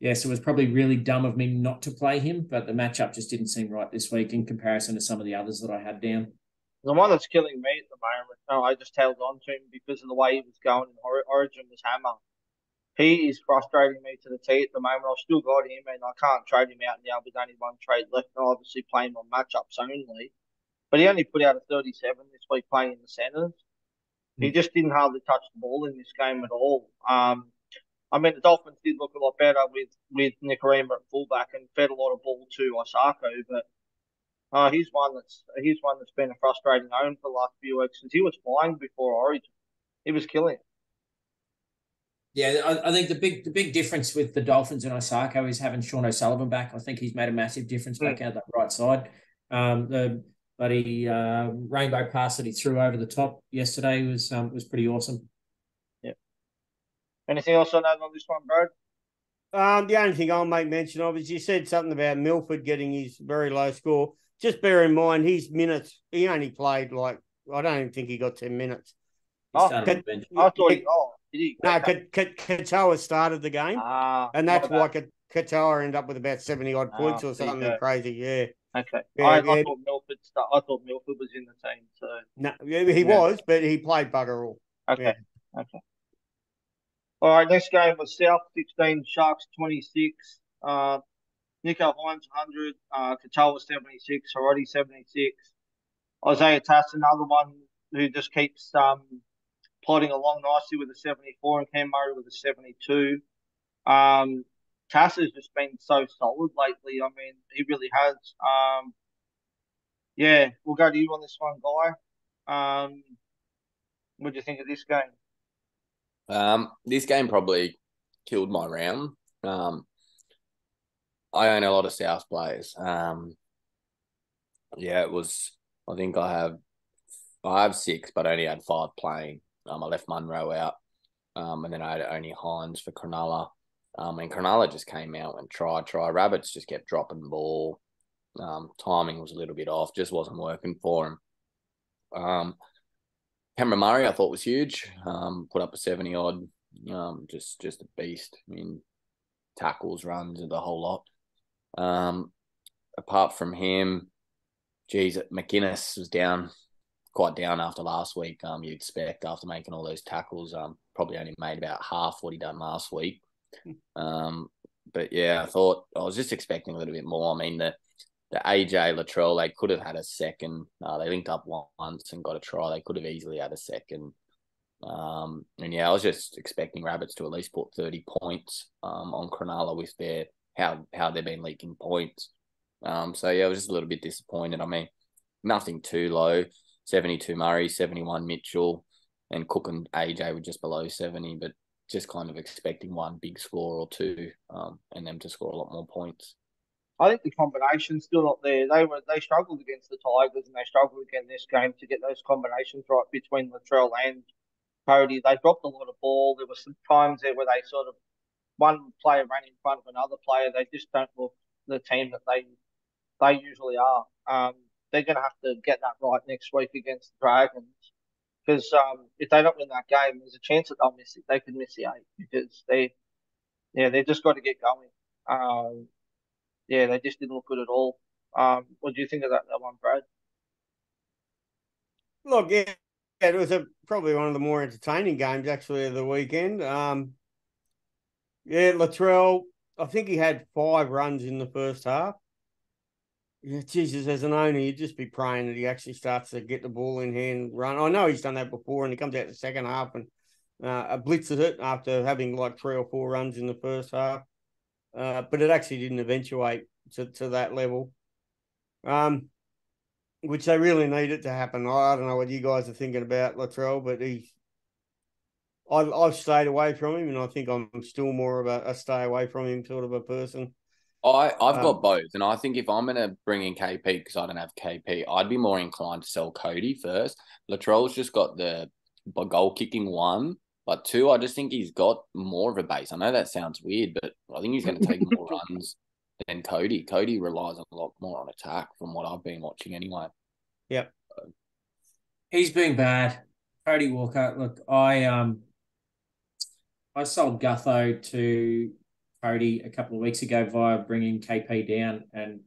so it was probably really dumb of me not to play him, but the matchup just didn't seem right this week in comparison to some of the others that I had down. The one that's killing me at the moment, I just held on to him because of the way he was going in Origin, was Hammer. He is frustrating me to the T at the moment. I've still got him, and I can't trade him out now with only 1 trade left. And obviously playing on matchups only. But he only put out a 37 this week playing in the centres. He just didn't hardly touch the ball in this game at all. The Dolphins did look a lot better with Nicarima at fullback and fed a lot of ball to Osako, but he's one that's been a frustrating own for the last few weeks, because he was flying before Origin. He was killing it. Yeah, I think the big difference with the Dolphins and Osako is having Sean O'Sullivan back. I think he's made a massive difference back out that right side. The bloody rainbow pass that he threw over the top yesterday was pretty awesome. Anything else on that on this one, Brad? The only thing I'll make mention of is you said something about Milford getting his very low score. Just bear in mind his minutes. He only played I don't even think he got 10 minutes. He started on the bench. I thought did he? No, Okay. Katoa started the game, and that's why Katoa ended up with about 70 odd points or something crazy. Yeah. Okay. Yeah, I thought Milford was in the team. So no, he was, but he played bugger all. Okay. Yeah. Okay. All right. Next game was South 16, Sharks 26. Nico Hines 100. Katoa 76. Harodi 76. Isaiah Tass another one who just keeps plodding along nicely with a 74, and Cam Murray with a 72. Tass has just been so solid lately. I mean, he really has. Yeah, we'll go to you on this one, Guy. What do you think of this game? This game probably killed my round. I own a lot of South players. Yeah, it was. I think I have 6, but I only had 5 playing. I left Munro out, and then I had only Hines for Cronulla. And Cronulla just came out and tried. Rabbits just kept dropping the ball. Timing was a little bit off, just wasn't working for him. Cameron Murray, I thought was huge. Put up a 70 odd. Just a beast. I mean, tackles, runs, the whole lot. Apart from him, McInnes was quite down after last week. You'd expect after making all those tackles, probably only made about half what he done last week. But yeah, I was just expecting a little bit more. I mean, the AJ Latrell, they could have had a second. They linked up once and got a try. They could have easily had a second. And yeah, I was just expecting Rabbits to at least put 30 points on Cronulla with how they've been leaking points. So yeah, I was just a little bit disappointed. I mean, nothing too low. 72 Murray, 71 Mitchell, and Cook and AJ were just below 70, but just kind of expecting one big score or two, and them to score a lot more points. I think the combination's still not there. They struggled against the Tigers, and they struggled again this game to get those combinations right between Latrell and Cody. They dropped a lot of ball. There were some times there where they sort of one player ran in front of another player. They just don't look the team that they usually are. They're going to have to get that right next week against the Dragons, because if they don't win that game, there's a chance that they'll miss it. They could miss the 8 because they just got to get going. Yeah, they just didn't look good at all. What do you think of that one, Brad? Look, yeah, it was probably one of the more entertaining games actually of the weekend. Yeah, Latrell, I think he had 5 runs in the first half. Yeah, Jesus, as an owner, you'd just be praying that he actually starts to get the ball in hand, run. I know he's done that before, and he comes out the second half and blitzes it after having like 3 or 4 runs in the first half. But it actually didn't eventuate to that level, which they really need it to happen. I don't know what you guys are thinking about Latrell, but I've stayed away from him, and I think I'm still more of a stay away from him sort of a person. I've got both, and I think if I'm going to bring in KP because I don't have KP, I'd be more inclined to sell Cody first. Latrell's just got the goal kicking 1, but 2, I just think he's got more of a base. I know that sounds weird, but I think he's going to take more runs than Cody. Cody relies a lot more on attack from what I've been watching anyway. Yep. He's been bad. Cody Walker, look, I sold Gutho to Cody a couple of weeks ago via bringing KP down, and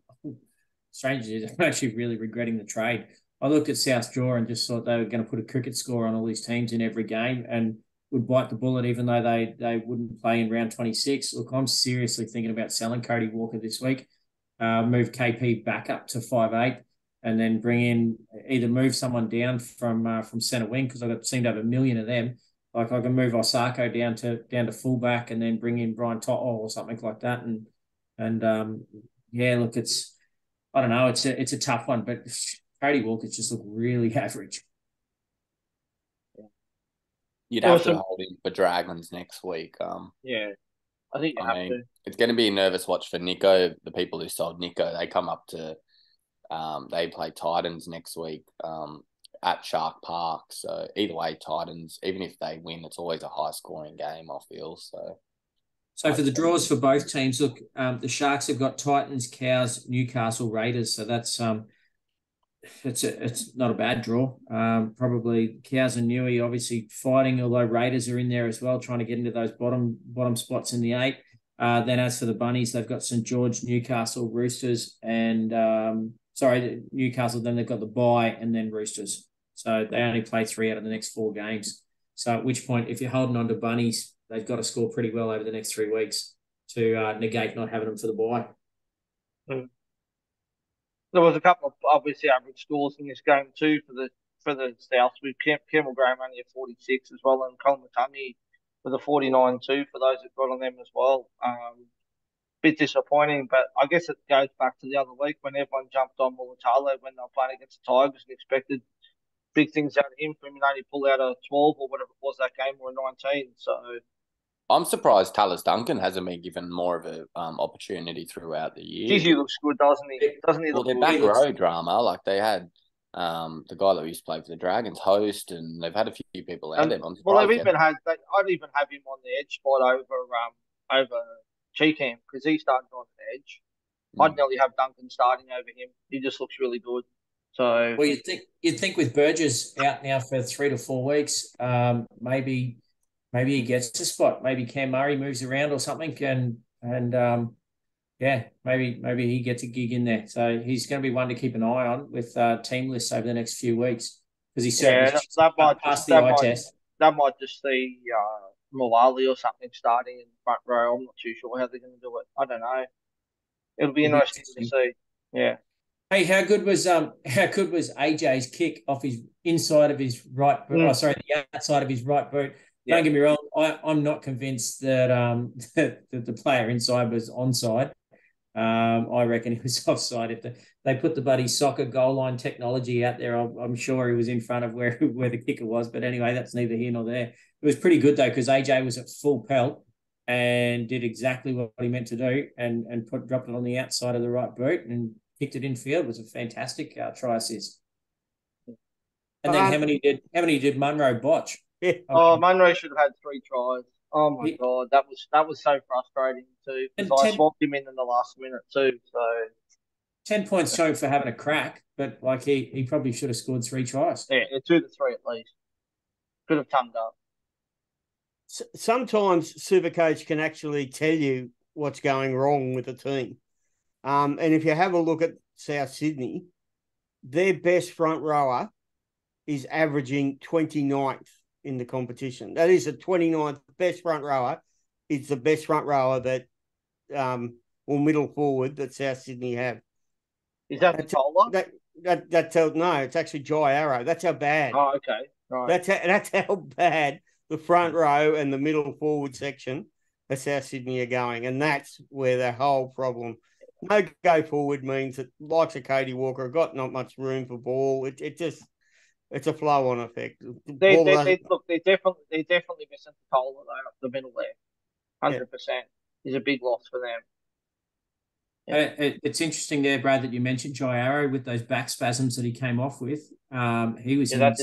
strangely, I'm actually really regretting the trade. I looked at South Jaw and just thought they were going to put a cricket score on all these teams in every game and would bite the bullet even though they wouldn't play in round 26. Look, I'm seriously thinking about selling Cody Walker this week, move KP back up to 5'8", and then bring in either move someone down from centre wing because I seem to have a million of them. Like I can move Osako down to fullback and then bring in Brian Toto or something like that. And yeah, look, I don't know, it's a tough one, but Cody Walker's just looked really average. You'd have to hold him for Dragons next week. Yeah, I think you have to. It's going to be a nervous watch for Nico. The people who sold Nico, they come up to, they play Titans next week. at Shark Park. So either way, Titans, even if they win, it's always a high-scoring game, I feel. So for the draws for both teams, look, the Sharks have got Titans, Cows, Newcastle, Raiders. So that's it's not a bad draw. Probably Cows and Newey obviously fighting, although Raiders are in there as well, trying to get into those bottom spots in the 8. Then as for the Bunnies, they've got St George, Newcastle, Roosters, and Newcastle. Then they've got the bye and then Roosters. So they only play 3 out of the next 4 games. So at which point, if you're holding on to Bunnies, they've got to score pretty well over the next 3 weeks to negate not having them for the bye. Mm. There was a couple of obviously average scores in this game too for the South. With Campbell Graham only at 46 as well, and Colin Matangi with a 49 too for those that got on them as well. Bit disappointing, but I guess it goes back to the other week when everyone jumped on Mulatalo when they were playing against the Tigers and expected big things out of him for him and only pull out a 12 or whatever it was that game or a 19. So I'm surprised Tallis Duncan hasn't been given more of a opportunity throughout the year. geez, he looks good, doesn't he? Doesn't he Well, look their good? back row drama, like they had the guy that used to play for the Dragons, Host, and they've had a few people out there. Well, they've even had. I'd even have him on the edge spot over Cheekham because he's starting on the edge. I'd nearly have Duncan starting over him. He just looks really good. So well, you'd think with Burgess out now for 3 to 4 weeks, maybe he gets a spot. Maybe Cam Murray moves around or something, and maybe he gets a gig in there. So he's going to be one to keep an eye on with team lists over the next few weeks because he's certainly passed the eye test. That might just see Mulally or something starting in the front row. I'm not too sure how they're going to do it. I don't know. It'll be interesting to see. Yeah. Hey, how good was AJ's kick off his inside of his right boot? Oh, sorry, the outside of his right boot. Yeah. Don't get me wrong. I'm not convinced that that the player inside was onside. I reckon he was offside. If they put the buddy soccer goal line technology out there, I'm sure he was in front of where the kicker was. But anyway, that's neither here nor there. It was pretty good though because AJ was at full pelt and did exactly what he meant to do and dropped it on the outside of the right boot and kicked it in field. It was a fantastic try assist. And then how many did Munro botch? Yeah. Munro should have had 3 tries. Oh my God, that was so frustrating too. Because I swapped him in the last minute too. So 10 points showing for having a crack, but like he probably should have scored 3 tries. Yeah, 2 to 3 at least. Could have thumbed up. Sometimes Supercoach can actually tell you what's going wrong with the team. And if you have a look at South Sydney, their best front rower is averaging 29th in the competition. That is the 29th best front rower. It's the best front rower that, or middle forward that South Sydney have. Is that the Toller? That tells no, it's actually Jai Arrow. That's how bad. Oh, okay. Right. That's how bad the front row and the middle forward section of South Sydney are going, and that's where the whole problem. No go forward means that likes of Katie Walker have got not much room for ball. It's a flow on effect. They're definitely missing Toller though up the middle there. 100%. Is a big loss for them. Yeah. It's interesting there, Brad, that you mentioned Jai Arrow with those back spasms that he came off with. He was in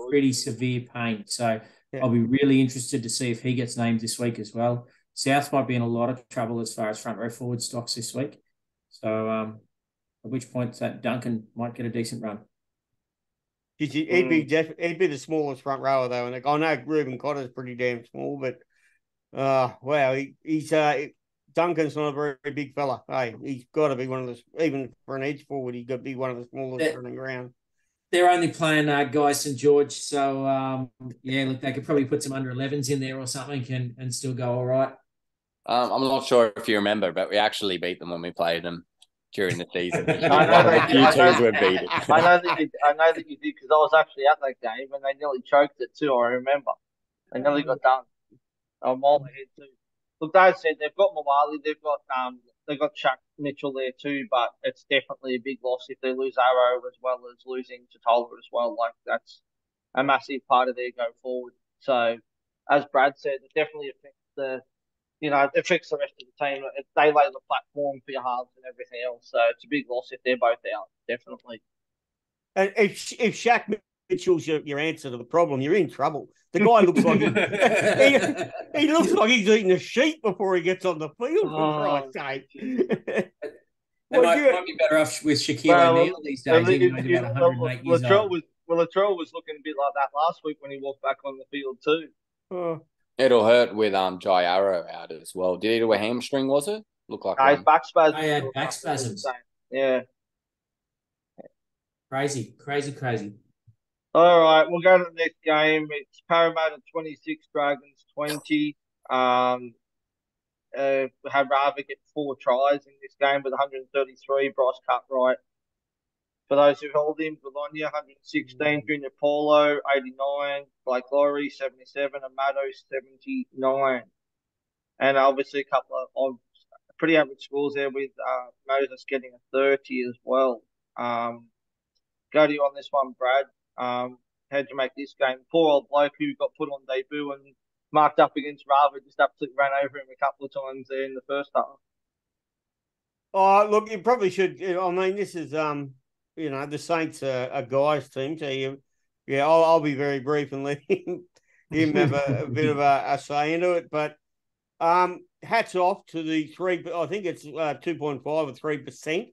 pretty severe pain. So I'll be really interested to see if he gets named this week as well. South might be in a lot of trouble as far as front row forward stocks this week. So at which point that Duncan might get a decent run. He'd be the smallest front rower though, and I know Reuben Cotter's pretty damn small, but he's Duncan's not a very big fella. Hey, he's got to be one of the, even for an edge forward, he's got to be one of the smallest running ground. They're only playing guys St George, so look, they could probably put some under 11s in there or something and still go all right. I'm not sure if you remember, but we actually beat them when we played them during the season. I know that you did because I was actually at that game and they nearly choked it too. I remember they nearly got done. I'm all ahead too. Look, they said they've got Mawali, they've got Chuck Mitchell there too, but it's definitely a big loss if they lose Arrow as well as losing Totola as well. Like that's a massive part of their go forward. So, as Brad said, it definitely affects it affects the rest of the team. They lay the platform for your halves and everything else. So it's a big loss if they're both out, definitely. And if Shaq Mitchell's your answer to the problem, you're in trouble. The guy looks like he looks like he's eating a sheep before he gets on the field, for Christ's sake. They might be better off with Shaquille O'Neal these days. He weighs about 108 years old. Latrell was looking a bit like that last week when he walked back on the field too. It'll hurt with Jai Arrow out as well. Did he do a hamstring, was it? Look like his back spasms. I had back spasms. Yeah. Crazy. All right, we'll go to the next game. It's Parramatta 26, Dragons 20. Had Rava get 4 tries in this game with 133. Bryce Cartwright. For those who hold him, Bologna 116, Junior Paulo 89, Blake Lowry 77, and Maddo 79. And obviously a couple of pretty average scores there with Moses getting a 30 as well. Go to you on this one, Brad. How'd you make this game? Poor old bloke who got put on debut and marked up against Rava just absolutely ran over him a couple of times there in the first half. Oh, look, you probably should. I mean, this is the Saints are a guys team, so I'll be very brief and let him have a bit of a say into it. But hats off to the 3. I think it's 2.5 or 3%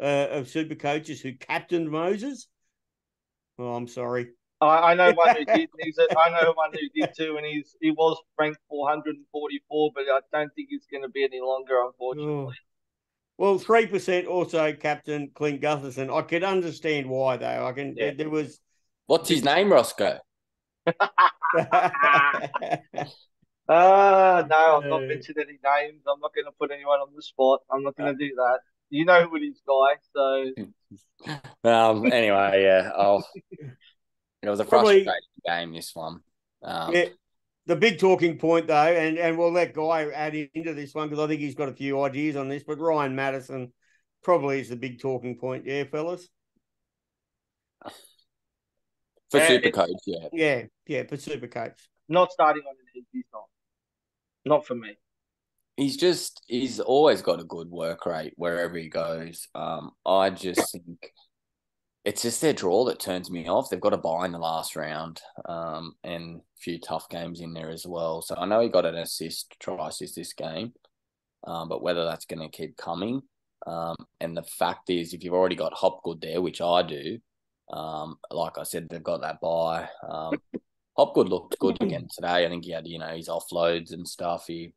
of super coaches who captained Moses. Oh, I'm sorry. I know one who did. I know one who did too, and he was ranked 444, but I don't think he's going to be any longer, unfortunately. Oh. Well, 3% also captain Clint Gutherson. I could understand why, though. There was. What's his name, Roscoe? No, I'm not mentioning any names. I'm not going to put anyone on the spot. I'm not going to do that. You know who it is, guy. So. Anyway, yeah. It was a frustrating game, this one. The big talking point, though, and we'll let Guy add into this one because I think he's got a few ideas on this, but Ryan Madison probably is the big talking point. Yeah, fellas? For Supercoach, yeah. Yeah, for Supercoach. Not starting on an he's not. Not for me. He's always got a good work rate wherever he goes. I just think it's just their draw that turns me off. They've got a bye in the last round, and a few tough games in there as well. So I know he got an try assist this game, but whether that's going to keep coming. And the fact is, if you've already got Hopgood there, which I do, like I said, they've got that bye. Hopgood looked good again today. I think he had, his offloads and stuff. He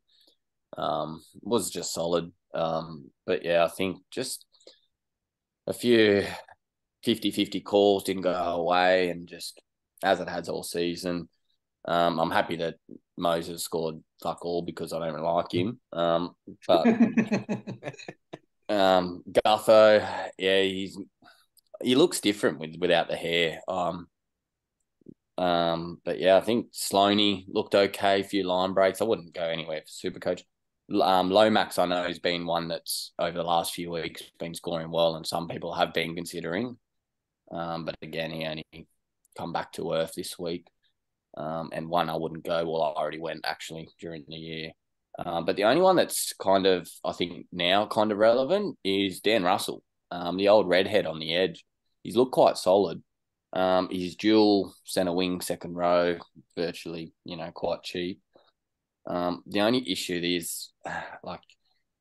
was just solid. But yeah, I think just a few 50-50 calls didn't go away, and just as it has all season. I'm happy that Moses scored fuck all because I don't like him. But Gutho, yeah, he looks different without the hair. But yeah, I think Sloaney looked okay. A few line breaks. I wouldn't go anywhere for Supercoach. Lomax, I know, has been one that's over the last few weeks been scoring well, and some people have been considering. But again, he only come back to earth this week. And one I wouldn't go. Well, I already went actually during the year. But the only one that's kind of, I think now kind of relevant is Dan Russell, the old redhead on the edge. He's looked quite solid. He's dual centre wing, second row, virtually, quite cheap. The only issue is,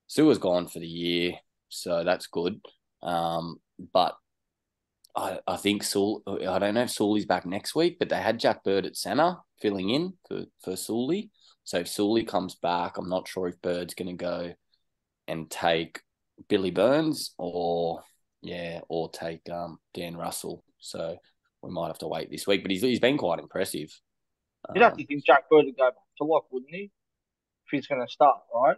Sua's gone for the year, so that's good. But I think I don't know if Sully's back next week, but they had Jack Bird at centre filling in for Sully. So if Sully comes back, I'm not sure if Bird's going to go and take Billy Burns or take Dan Russell. So we might have to wait this week, but he's been quite impressive. You'd have to think Jack Bird would go back to lock, wouldn't he? If he's going to start, right?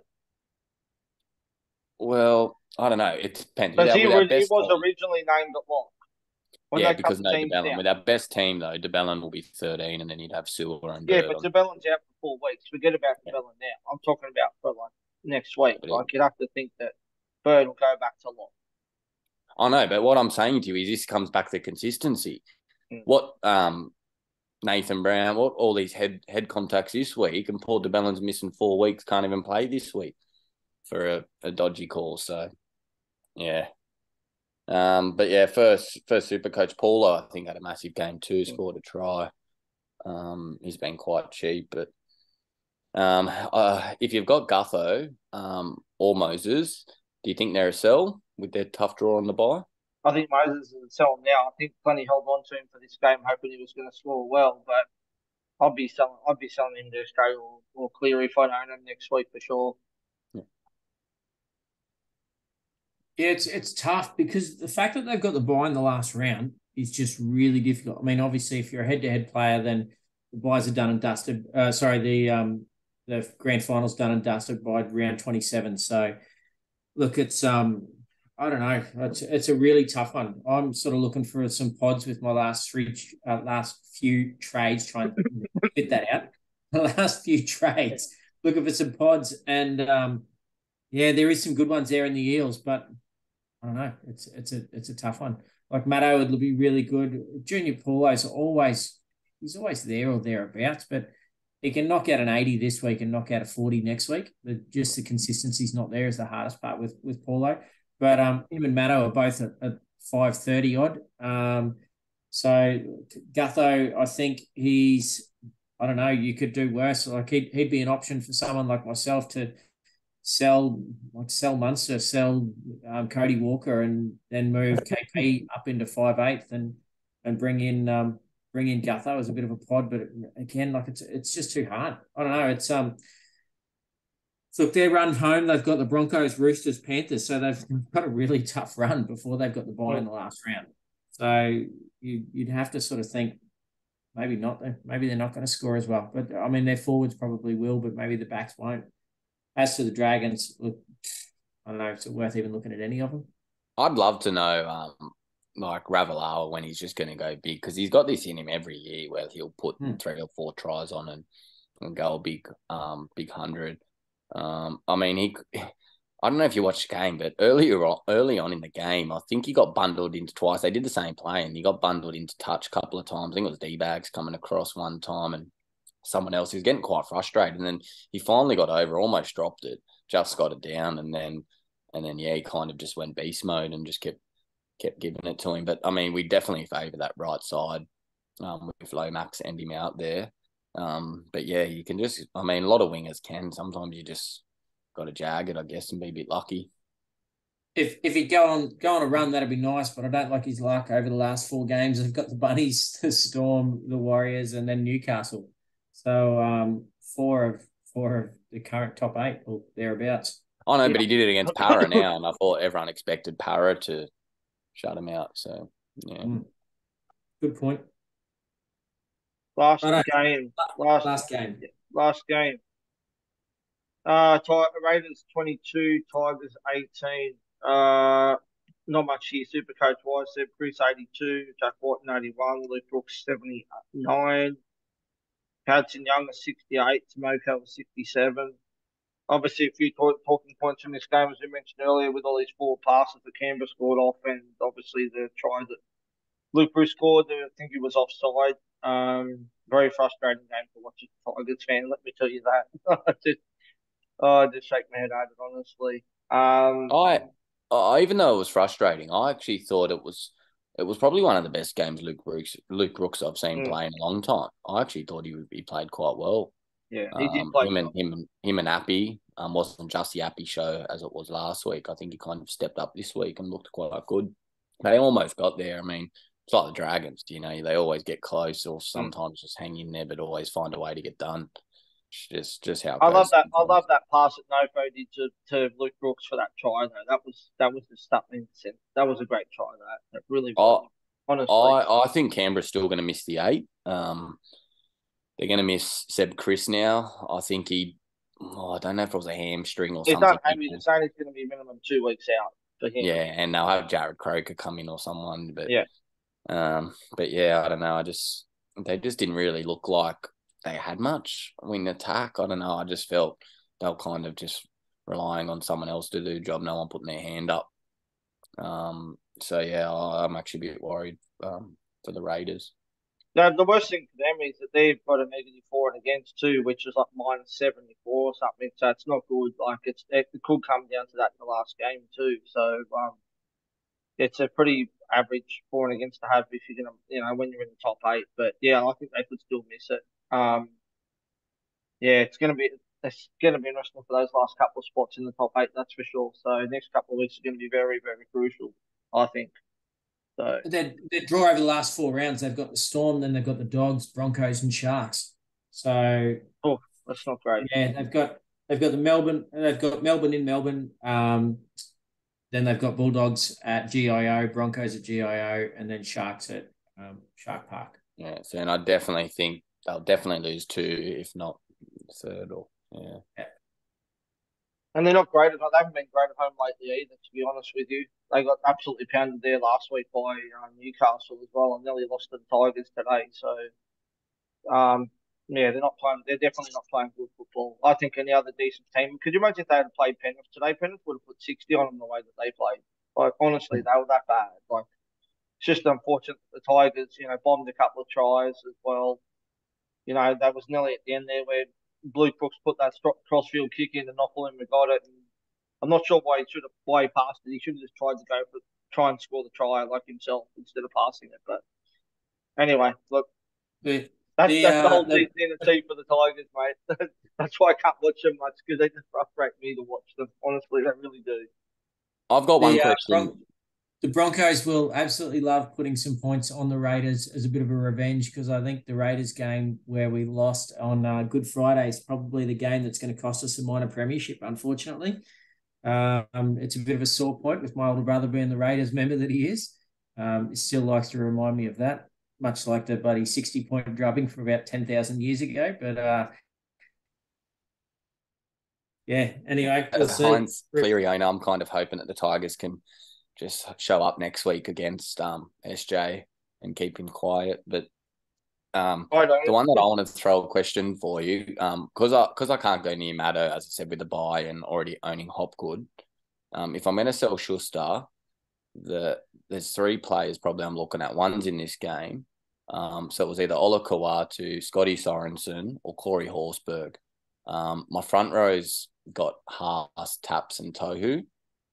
Well, I don't know. It depends. Because he was originally named at lock. Because no DeBellin. With our best team, though, DeBellin will be 13, and then you'd have Sewer and Bird. Yeah, but DeBellin's out for 4 weeks. Forget about DeBellin now. I'm talking about for next week. You'd have to think that Bird will go back to lock. I know, but what I'm saying to you is this comes back to consistency. What Nathan Brown, what all these head contacts this week, and Paul DeBellin's missing 4 weeks, can't even play this week for a dodgy call. So, yeah. But yeah, first super coach Paulo, I think, had a massive game too, scored a try. He's been quite cheap, but if you've got Gutho or Moses, do you think they're a sell with their tough draw on the bye? I think Moses is a sell now. I think plenty held on to him for this game, hoping he was going to score well. But I'd be selling him to Australia or Cleary if I don't own him next week for sure. Yeah, it's tough because the fact that they've got the bye in the last round is just really difficult. I mean, obviously, if you're a head-to-head player, then the byes are done and dusted. The grand finals done and dusted by round 27. So, look, it's I don't know, it's a really tough one. I'm sort of looking for some pods with my last few trades, trying to fit that out. The last few trades, looking for some pods, and yeah, there is some good ones there in the Eels, but I don't know. It's a tough one. Like Matto would be really good. Junior Paulo's he's always there or thereabouts, but he can knock out an 80 this week and knock out a 40 next week. Just the consistency's not there is the hardest part with Paulo. But him and Matto are both at 530 odd. So Gutho, I think I don't know, you could do worse. Like he'd be an option for someone like myself to sell Munster, sell Cody Walker, and then move KP up into 5/8 and bring in Gutho as a bit of a pod. But again, like it's just too hard. I don't know. It's look, their run home, they've got the Broncos, Roosters, Panthers, so they've got a really tough run before they've got the bye in the last round. So you'd have to sort of think maybe not. Maybe they're not going to score as well. But I mean, their forwards probably will, but maybe the backs won't. As to the Dragons, look, I don't know if it's worth even looking at any of them. I'd love to know, like Ravalawa, when he's just going to go big, because he's got this in him every year where he'll put 3 or 4 tries on and go a big 100. I mean, I don't know if you watched the game, but early on in the game, I think he got bundled into twice. They did the same play, and he got bundled into touch a couple of times. I think it was D-Bags coming across one time, and someone else. He was getting quite frustrated, and then he finally got over, almost dropped it, just got it down, and then yeah, he kind of just went beast mode and just kept giving it to him. But I mean, we definitely favour that right side with Lomax and him out there. But yeah, you can just, I mean, a lot of wingers can. Sometimes you just got to jag it, I guess, and be a bit lucky. If he'd go on a run, that'd be nice. But I don't like his luck over the last 4 games. They've got the Bunnies, the Storm, the Warriors, and then Newcastle. So 4 of the current top 8 or thereabouts. I know, but he did it against Para now, and I thought everyone expected Para to shut him out. So yeah, good point. Last game. Raiders 22, Tigers 18. Not much here. Super coach wise, Seb Chris 82, Jack Wharton 81, Luke Brooks 79, Hudson Young 68, Tomoko 67. Obviously, a few talking points from this game, as we mentioned earlier, with all these 4 passes that Canberra scored off, and obviously the try that Luke Bruce scored, I think he was offside. Very frustrating game to watch as a Tigers fan, let me tell you that. I just shake my head at it, honestly. I even though it was frustrating, I actually thought it was probably one of the best games Luke Brooks I've seen play in a long time. I actually thought he played quite well. Yeah, he did play him and Appy wasn't just the Appy show as it was last week. I think he kind of stepped up this week and looked quite good. They almost got there. I mean, it's like the Dragons, they always get close or sometimes just hang in there, but always find a way to get done. Just how it I goes. love that pass that Nofo did to Luke Brooks for that try though. That was just something. That was a great try. That really was. Honestly, I think Canberra's still going to miss the 8. They're going to miss Seb Chris now. I think I don't know if it was a hamstring or something. They're saying it's going to be minimum 2 weeks out for him. Yeah, and they'll have Jared Croker come in or someone. But yeah, but yeah, I don't know. They just didn't really look like they had much wing attack. I don't know. I just felt they were kind of just relying on someone else to do the job. No one putting their hand up. So yeah, I'm actually a bit worried for the Raiders. No, the worst thing for them is that they've got a negative 4 and against 2, which is like -74 or something. So it's not good. Like it could come down to that in the last game too. So it's a pretty average for and against to have if you're gonna, when you're in the top eight. But yeah, I think they could still miss it. Yeah, it's gonna be interesting for those last couple of spots in the top eight, that's for sure. So next couple of weeks are gonna be very, very crucial, I think. So Their draw over the last 4 rounds, they've got the Storm, then they've got the Dogs, Broncos, and Sharks. So that's not great. yeah, they've got Melbourne in Melbourne. Then they've got Bulldogs at GIO, Broncos at GIO, and then Sharks at Shark Park. Yeah, so and I definitely think they'll definitely lose 2, if not third. Or yeah. And they're not great at home. They haven't been great at home lately either, to be honest with you. They got absolutely pounded there last week by Newcastle as well, and nearly lost to the Tigers today. So, yeah, they're not playing. They're definitely not playing good football. I think any other decent team. Could you imagine if they had played Penrith today? Penrith would have put 60 on them the way that they played. Like honestly, they were that bad. Like it's just unfortunate that the Tigers, bombed a couple of tries as well. That was nearly at the end there where Blue Crooks put that crossfield kick in and Knopfler got it. And I'm not sure why he passed it. He should have just tried to try and score the try like himself instead of passing it. But anyway, look, that's the whole thing for the Tigers, mate. That's why I can't watch them much because they just frustrate me to watch them. Honestly, they really do. I've got one question. The Broncos will absolutely love putting some points on the Raiders as a bit of a revenge because I think the Raiders game where we lost on Good Friday is probably the game that's going to cost us a minor premiership, unfortunately. It's a bit of a sore point with my older brother being the Raiders member that he is. He still likes to remind me of that, much like the bloody 60-point drubbing from about 10,000 years ago. But yeah, anyway. As a Heinz Cleary owner, I'm kind of hoping that the Tigers can just show up next week against SJ and keep him quiet. But the one that I want to throw a question for you, because I can't go near Maddo, as I said, with the buy and already owning Hopgood. If I'm going to sell Schuster, there's 3 players probably I'm looking at. One's in this game. So it was either Ola Kawatu, Scotty Sorensen, or Corey Horsburgh. My front row's got Haas, Taps, and Tohu.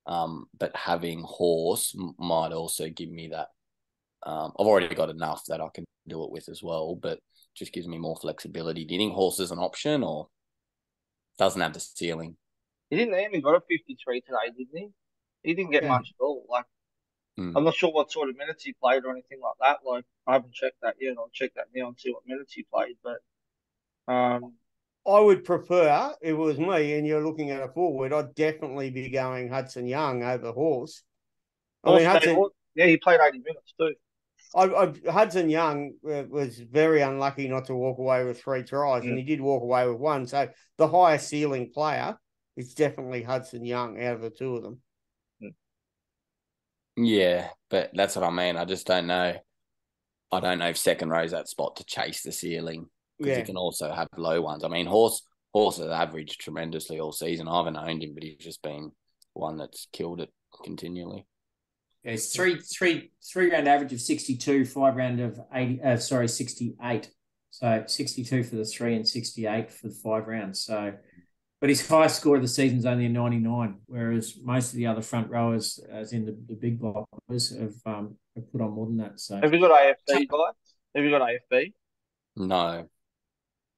But having Horse might also give me that. I've already got enough that I can do it with as well, but just gives me more flexibility. Do you think Horse is an option or doesn't have the ceiling? He didn't even got a 53 today, didn't he? He didn't get much at all. Like, I'm not sure what sort of minutes he played or anything like that. Like, I haven't checked that yet. I'll check that now and see what minutes he played. But I would prefer, if it was me and you're looking at a forward, I'd definitely be going Hudson Young over Horse. He played 80 minutes too. Hudson Young was very unlucky not to walk away with 3 tries, and he did walk away with 1. So the highest ceiling player is definitely Hudson Young out of the 2 of them. Yeah, but that's what I mean. I just don't know. I don't know if second row's that spot to chase the ceiling because you can also have low ones. I mean, Horse has averaged tremendously all season. I haven't owned him, but he's just been one that's killed it continually. Yeah, it's three round average of 62, 5 round of 68. So 62 for the 3 and 68 for the 5 rounds. So, but his highest score of the season is only a 99, whereas most of the other front rowers, as in the big blockers, have put on more than that. So, have you got AFB, guys? Have you got AFB? No,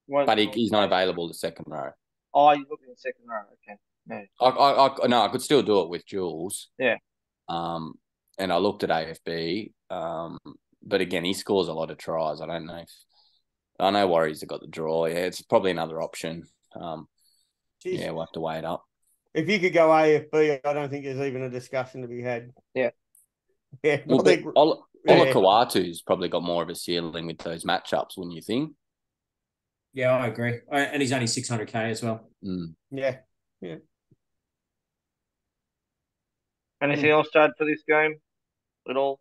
but he's not available the second row. Oh, you're looking at second row. Okay. No. I could still do it with Jules. Yeah. And I looked at AFB, but again, he scores a lot of tries. I know Warriors have got the draw. Yeah, it's probably another option. Yeah, we'll have to weigh it up. If you could go AFB, I don't think there's even a discussion to be had. Yeah. Yeah. Ola Kawatu's probably got more of a ceiling with those matchups, wouldn't you think? Yeah, I agree. And he's only 600K as well. Yeah. Anything else to add for this game at all?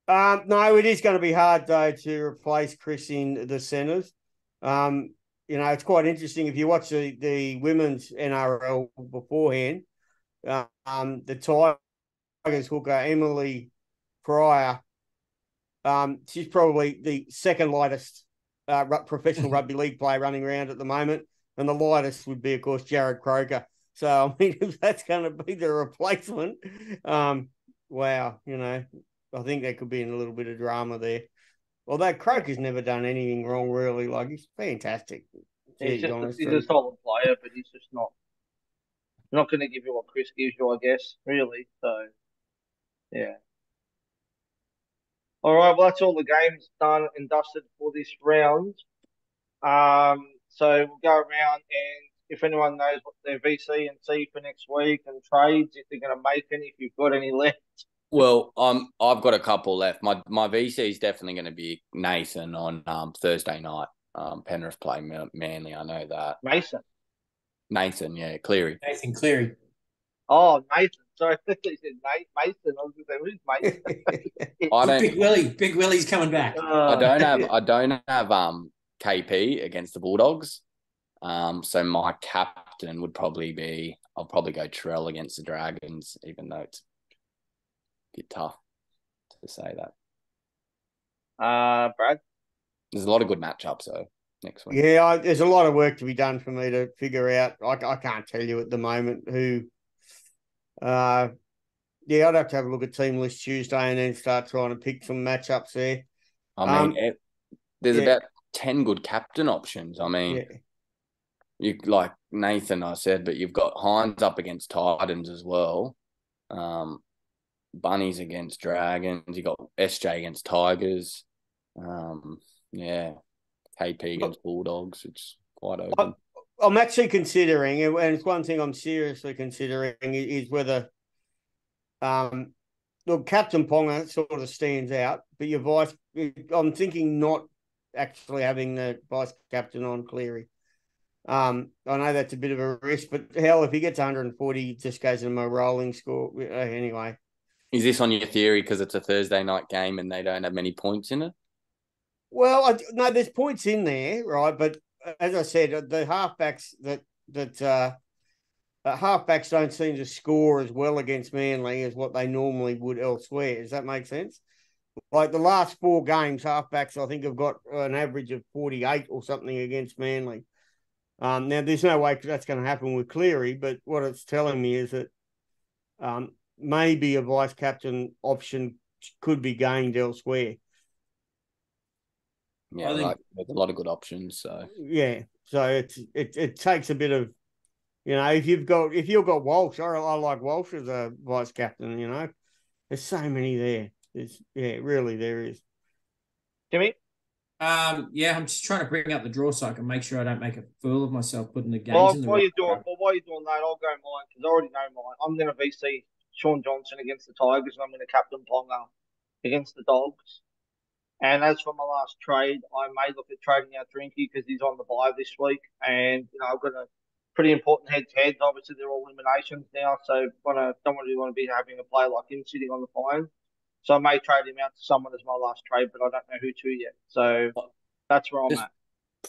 No, it is going to be hard, though, to replace Chris in the centres. It's quite interesting. If you watch the women's NRL beforehand, the Tigers hooker, Emily Pryor, she's probably the second lightest professional rugby league player running around at the moment. And the lightest would be, of course, Jared Croker. So, I mean, if that's going to be the replacement, wow, I think there could be a little bit of drama there. Although Croker's never done anything wrong, really. Like, he's fantastic. He's Jeez, he's a solid player, but he's just not going to give you what Chris gives you, I guess, really. So, yeah. All right, well, that's all the games done and dusted for this round. So we'll go around, and if anyone knows what their VC and C for next week and trades, if they're going to make any, if you've got any left. Well, I've got a couple left. My VC is definitely going to be Nathan on Thursday night. Penrith play Manly. I know that. Nathan, yeah, Cleary. Nathan Cleary. Oh, Nathan. Sorry, he said Mason. I was going to say, who's Mason? Big Willie's coming back. I don't have KP against the Bulldogs. So my captain would probably be. I'll probably go Trell against the Dragons, even though it's a bit tough to say that. Brad. There's a lot of good matchups though next week. Yeah, there's a lot of work to be done for me to figure out. I can't tell you at the moment who. Yeah, I'd have to have a look at team list Tuesday and then start trying to pick some matchups there. I mean, there's about 10 good captain options. I mean, you like Nathan, I said, but you've got Hines up against Titans as well. Bunnies against Dragons. You got SJ against Tigers. KP against Bulldogs. It's quite open. I'm actually considering, and it's one thing I'm seriously considering, is whether, look, Captain Ponga sort of stands out, but your vice, I'm thinking not actually having the vice captain on Cleary. I know that's a bit of a risk, but hell, if he gets 140, he just goes in my rolling score. Anyway. Is this on your theory because it's a Thursday night game and they don't have many points in it? Well, no, there's points in there, right? But as I said, the halfbacks halfbacks don't seem to score as well against Manly as what they normally would elsewhere. Does that make sense? Like the last 4 games, halfbacks I think have got an average of 48 or something against Manly. Now there's no way that's going to happen with Cleary, but what it's telling me is that maybe a vice captain option could be gained elsewhere. Yeah, there's a lot of good options. So yeah, so it takes a bit of, if you've got Walsh, I like Walsh as a vice captain. There's so many there. Really there is. Timmy. I'm just trying to bring up the draw so I can make sure I don't make a fool of myself putting the games in the while you're doing that, I'll go mine because I already know mine. I'm going to VC Sean Johnson against the Tigers, and I'm going to captain Ponga against the Dogs. And as for my last trade, I may look at trading out Drinky because he's on the bye this week, and I've got a pretty important head-to-heads. Obviously, they're all eliminations now, so don't really want to be having a player like him sitting on the fine. So I may trade him out to someone as my last trade, but I don't know who to yet. So that's where I'm at.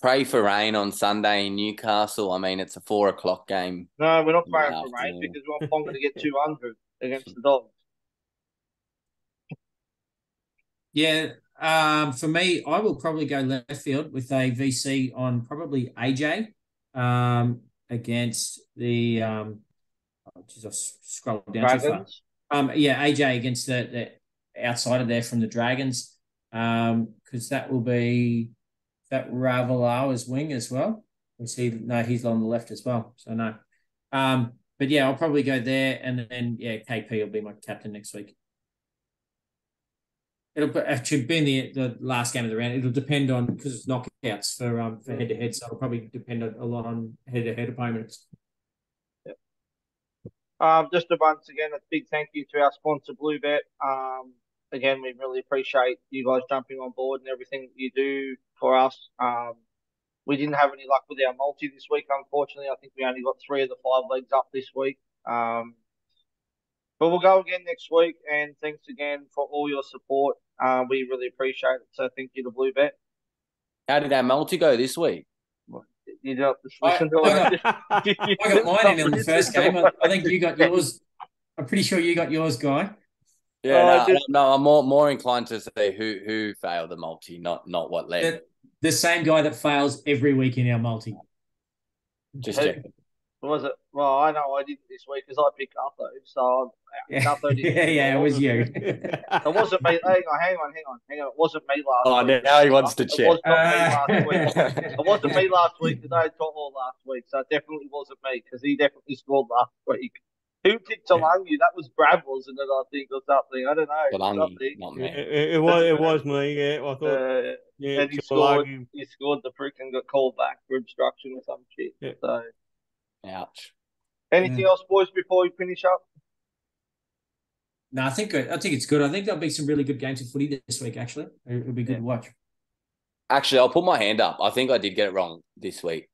Pray for rain on Sunday in Newcastle. I mean, it's a 4:00 game. No, we're not praying for rain because we want Ponga to get 200 against the Dogs. Yeah, for me, I will probably go left field with a VC on probably AJ against the I scrolled down Dragons. too far. AJ against the outsider there from the Dragons, because that will be that Ravalawa's wing as well. He's on the left as well. So no. But yeah, I'll probably go there, and then KP will be my captain next week. It'll actually be in the last game of the round. It'll depend on, because it's knockouts for head to head, so it'll probably depend a lot on head to head opponents. Yep. Just once again, a big thank you to our sponsor Bluebet. Again, we really appreciate you guys jumping on board and everything that you do for us. We didn't have any luck with our multi this week, unfortunately. I think we only got 3 of the 5 legs up this week. But we'll go again next week, and thanks again for all your support. We really appreciate it. So thank you to Bluebet. How did our multi go this week? You don't listen to it. I got mine in the first game. I think you got yours. I'm pretty sure you got yours, Guy. Yeah, I'm more inclined to say who failed the multi, not what led. The same guy that fails every week in our multi. Just checking. Was it? Well, I know I didn't this week because I picked Gutho, so Yeah, Gutho didn't yeah, it score. was you. It wasn't me. Hang on. It wasn't me last Oh, week. now he wants to It check. was not me last week. It wasn't me last week Delaney because I had To'o last week, so it definitely wasn't me because he definitely scored last week. Who picked Talangi? That was Brad, wasn't it? I think, or something. I don't know. Something. not me. It was me. Yeah, I thought. Yeah, And he scored. Tuilagi. He scored the freaking got called back for obstruction or some shit. Yeah. So, Ouch. anything else, boys, before we finish up? No, I think it's good. I think there'll be some really good games of footy this week. Actually, it'll be good to watch. Actually, I'll put my hand up. I think I did get it wrong this week.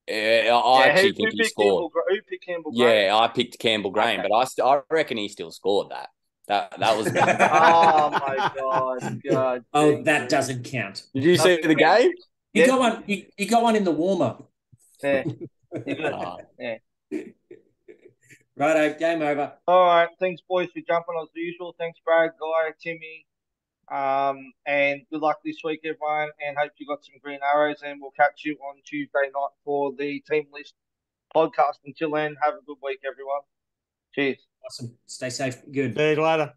I actually think he scored. Who picked Campbell Graham? Yeah, I picked Campbell Graham, Okay. but I reckon he still scored that. That was me. Oh my God! Oh, that doesn't count. Did you see the game? He got one. He got one in the warm up. Yeah, you good? Yeah. Righto, game over. All right, thanks, boys, for jumping as usual. Thanks, Brad, Guy, Timmy, and good luck this week, everyone. And hope you got some green arrows. And we'll catch you on Tuesday night for the team list podcast. Until then, have a good week, everyone. Cheers. Awesome. Stay safe. Good. See you later.